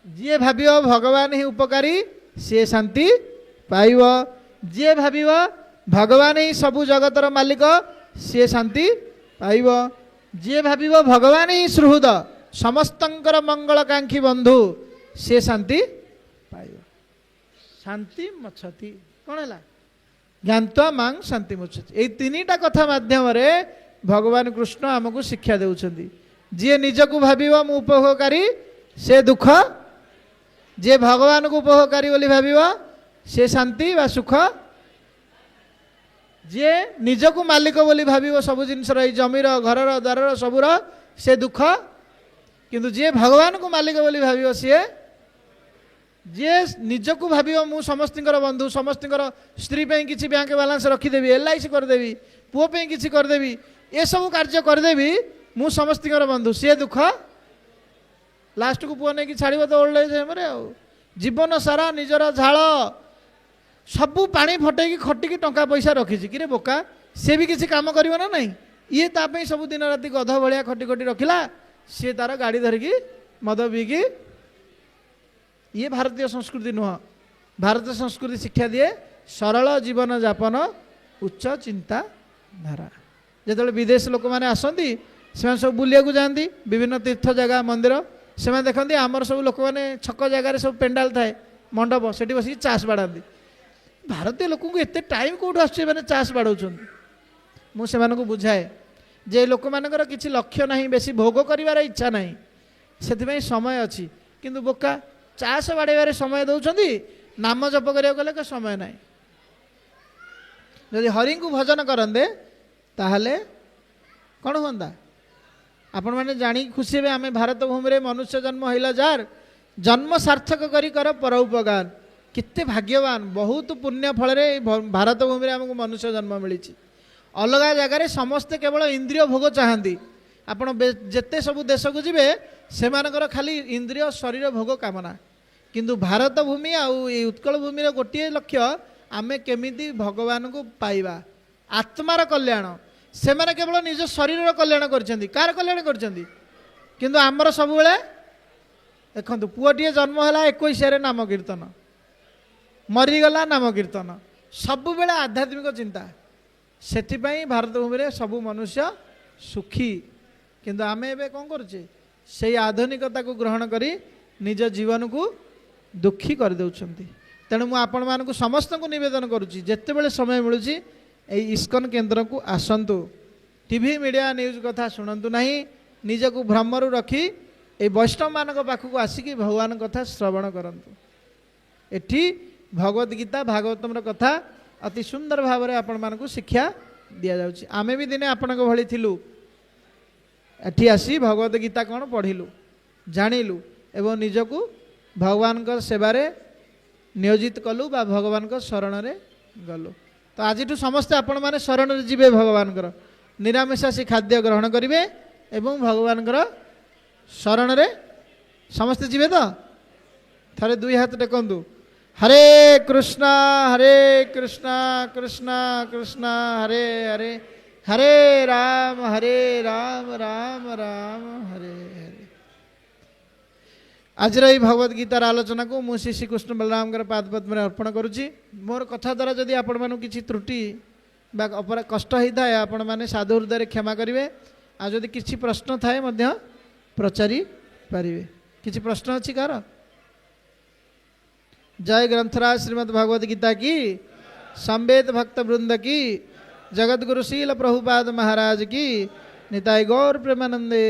जी भाविव भगवान ही उपकारी सी शांति पाइब जी भाविव भगवान ही सबु जगतर मालिक सी शांति पाइब जी भाविव भगवान ही सुहृद समस्तंकर मंगलकांक्षी बंधु सी शांति पाइब शांति मच्छति कौन है ज्ञानत्वा मांग शांति मुच्छति ये तीनटा कथा माध्यम भगवान कृष्ण आमको शिक्षा देउछंती जी निजको भाविव मु उपभोगकारी से दुख जे भगवान को उपभोगकारी बोली भाविव से शांति वा सुख जे निजको मालिक बोली भाविव सब जिनसर जमीर घरर द्वारर सबुर से दुख किंतु जे भगवान को मालिक बोली भाविव सी जे निजको भाविव मु समस्तर बंधु समस्तर स्त्री किसी बैंक बालांस रखीदेवी LIC करदेवी पुओ किसी करदेवी ये सब कार्य करदेवी मु समस्तर बंधु सी दुख लास्ट को पुओ नहीं छाड़ तो ओल्ड एज होम जीवन सारा निजर झाल सबू पानी फटेकी खटिकी टंका पैसा रखी कि बोका सी भी किसी काम कर ना नहीं ये ताप सब दिन राति गध भाया खटी खटी रखिला सी तार गाड़ी धरिकी मद पीकी ये भारतीय संस्कृति नुह भारतीय संस्कृति शिक्षा दिए सरल जीवन जापन उच्च चिंता धारा जो विदेश लोक मैंने आसती से सब बुलिया जाती विभिन्न तीर्थ जगह मंदिर से देखते आमर सब लोक मैंने छक जगार सब पेंडाल थाए मंडप से बस चाष बाढ़ाती भारतीय लोक एत टाइम कौट आसने चाष बाढ़ मुझे बुझाए जे लोक मानकर किसी लक्ष्य ना बेसी भोग कर इच्छा ना से समय अच्छी किंतु बोका चाष बाड़े समय दौरान नाम जप कर समय ना जदि हरि को भजन करते ताहले कौन होता आपण मैंने जानी खुशी हे आम भारत भूमि में मनुष्य जन्म होइला जार जन्म सार्थक करी कर पर उपकार कितने भाग्यवान बहुत पुण्य फल भारत भूमि में आमको मनुष्य जन्म मिली अलग जगार समस्ते केवल इंद्रिय भोग चाहती आपण जेते सब देश को जी से खाली इंद्रिय शरीर भोग कामना किंतु भारत भूमि आउ उत्कल भूमि गोटे लक्ष्य आमे केमिति भगवान को पाइबा आत्मार कल्याण से माने केवल निज शरीर कल्याण करछंती कार कल्याण करछंती किंतु आमर सब बेले देखंतु पुओटीए जन्म है 21 नाम कीर्तन मरीगला नाम कीर्तन सब बेले आध्यात्मिक चिंता सेथिपाई भारत भूमि में सबू मनुष्य सुखी किंतु आमे एबे कौन करुचे से आधुनिकता को ग्रहण करी निज जीवन को दुखी कर देउछंती तेणु मु आपण मानकु समस्त को निवेदन करुच्ची जितेबले समय मिलूँ यही इस्कन केन्द्र को आसतु टीवी मीडिया न्यूज कथा शुणु ना निजक भ्रमरू रखी ये वैष्णव मान पाखक आसिक भगवान कथा श्रवण करंतु एठी भगवद गीता भागवतम कथा अति सुंदर भाव में आपण मानकु शिक्षा दि जाउछि आमे भी दिने आपणक भली थिलु एठी आसी भगवद गीता कौन पढ़िलु जानिलु एवं निजकु भगवान सेवारे नियोजित कलु बा भगवान शरण रे गलु तो आज समस्ते आपण माने शरण रे जिवे भगवान निरामिषासी खाद्य ग्रहण करेंगे एवं भगवान शरण रे समस्ते जीवे तो थरे दुई हाथ टेकंतु हरे कृष्णा कृष्णा कृष्णा हरे हरे हरे राम राम राम हरे हरे आज भगवद गीतार आलोचना को मु श्री कृष्ण बलराम पाद पद्म अर्पण करुच्ची मोर कथा द्वारा जदि आपण मानू किसी त्रुटि बा अपर कष्ट होता है आपण मैंने साधु हृदय क्षमा करेंगे आज जदि किसी प्रश्न थाए मध्य पचारि पारे किसी प्रश्न अच्छी कार जय ग्रंथराज श्रीमद् भगवद गीता की संवेद भक्त वृंद की जगत गुरु शील प्रभुपाद महाराज की निताई गौर प्रेमानंदे।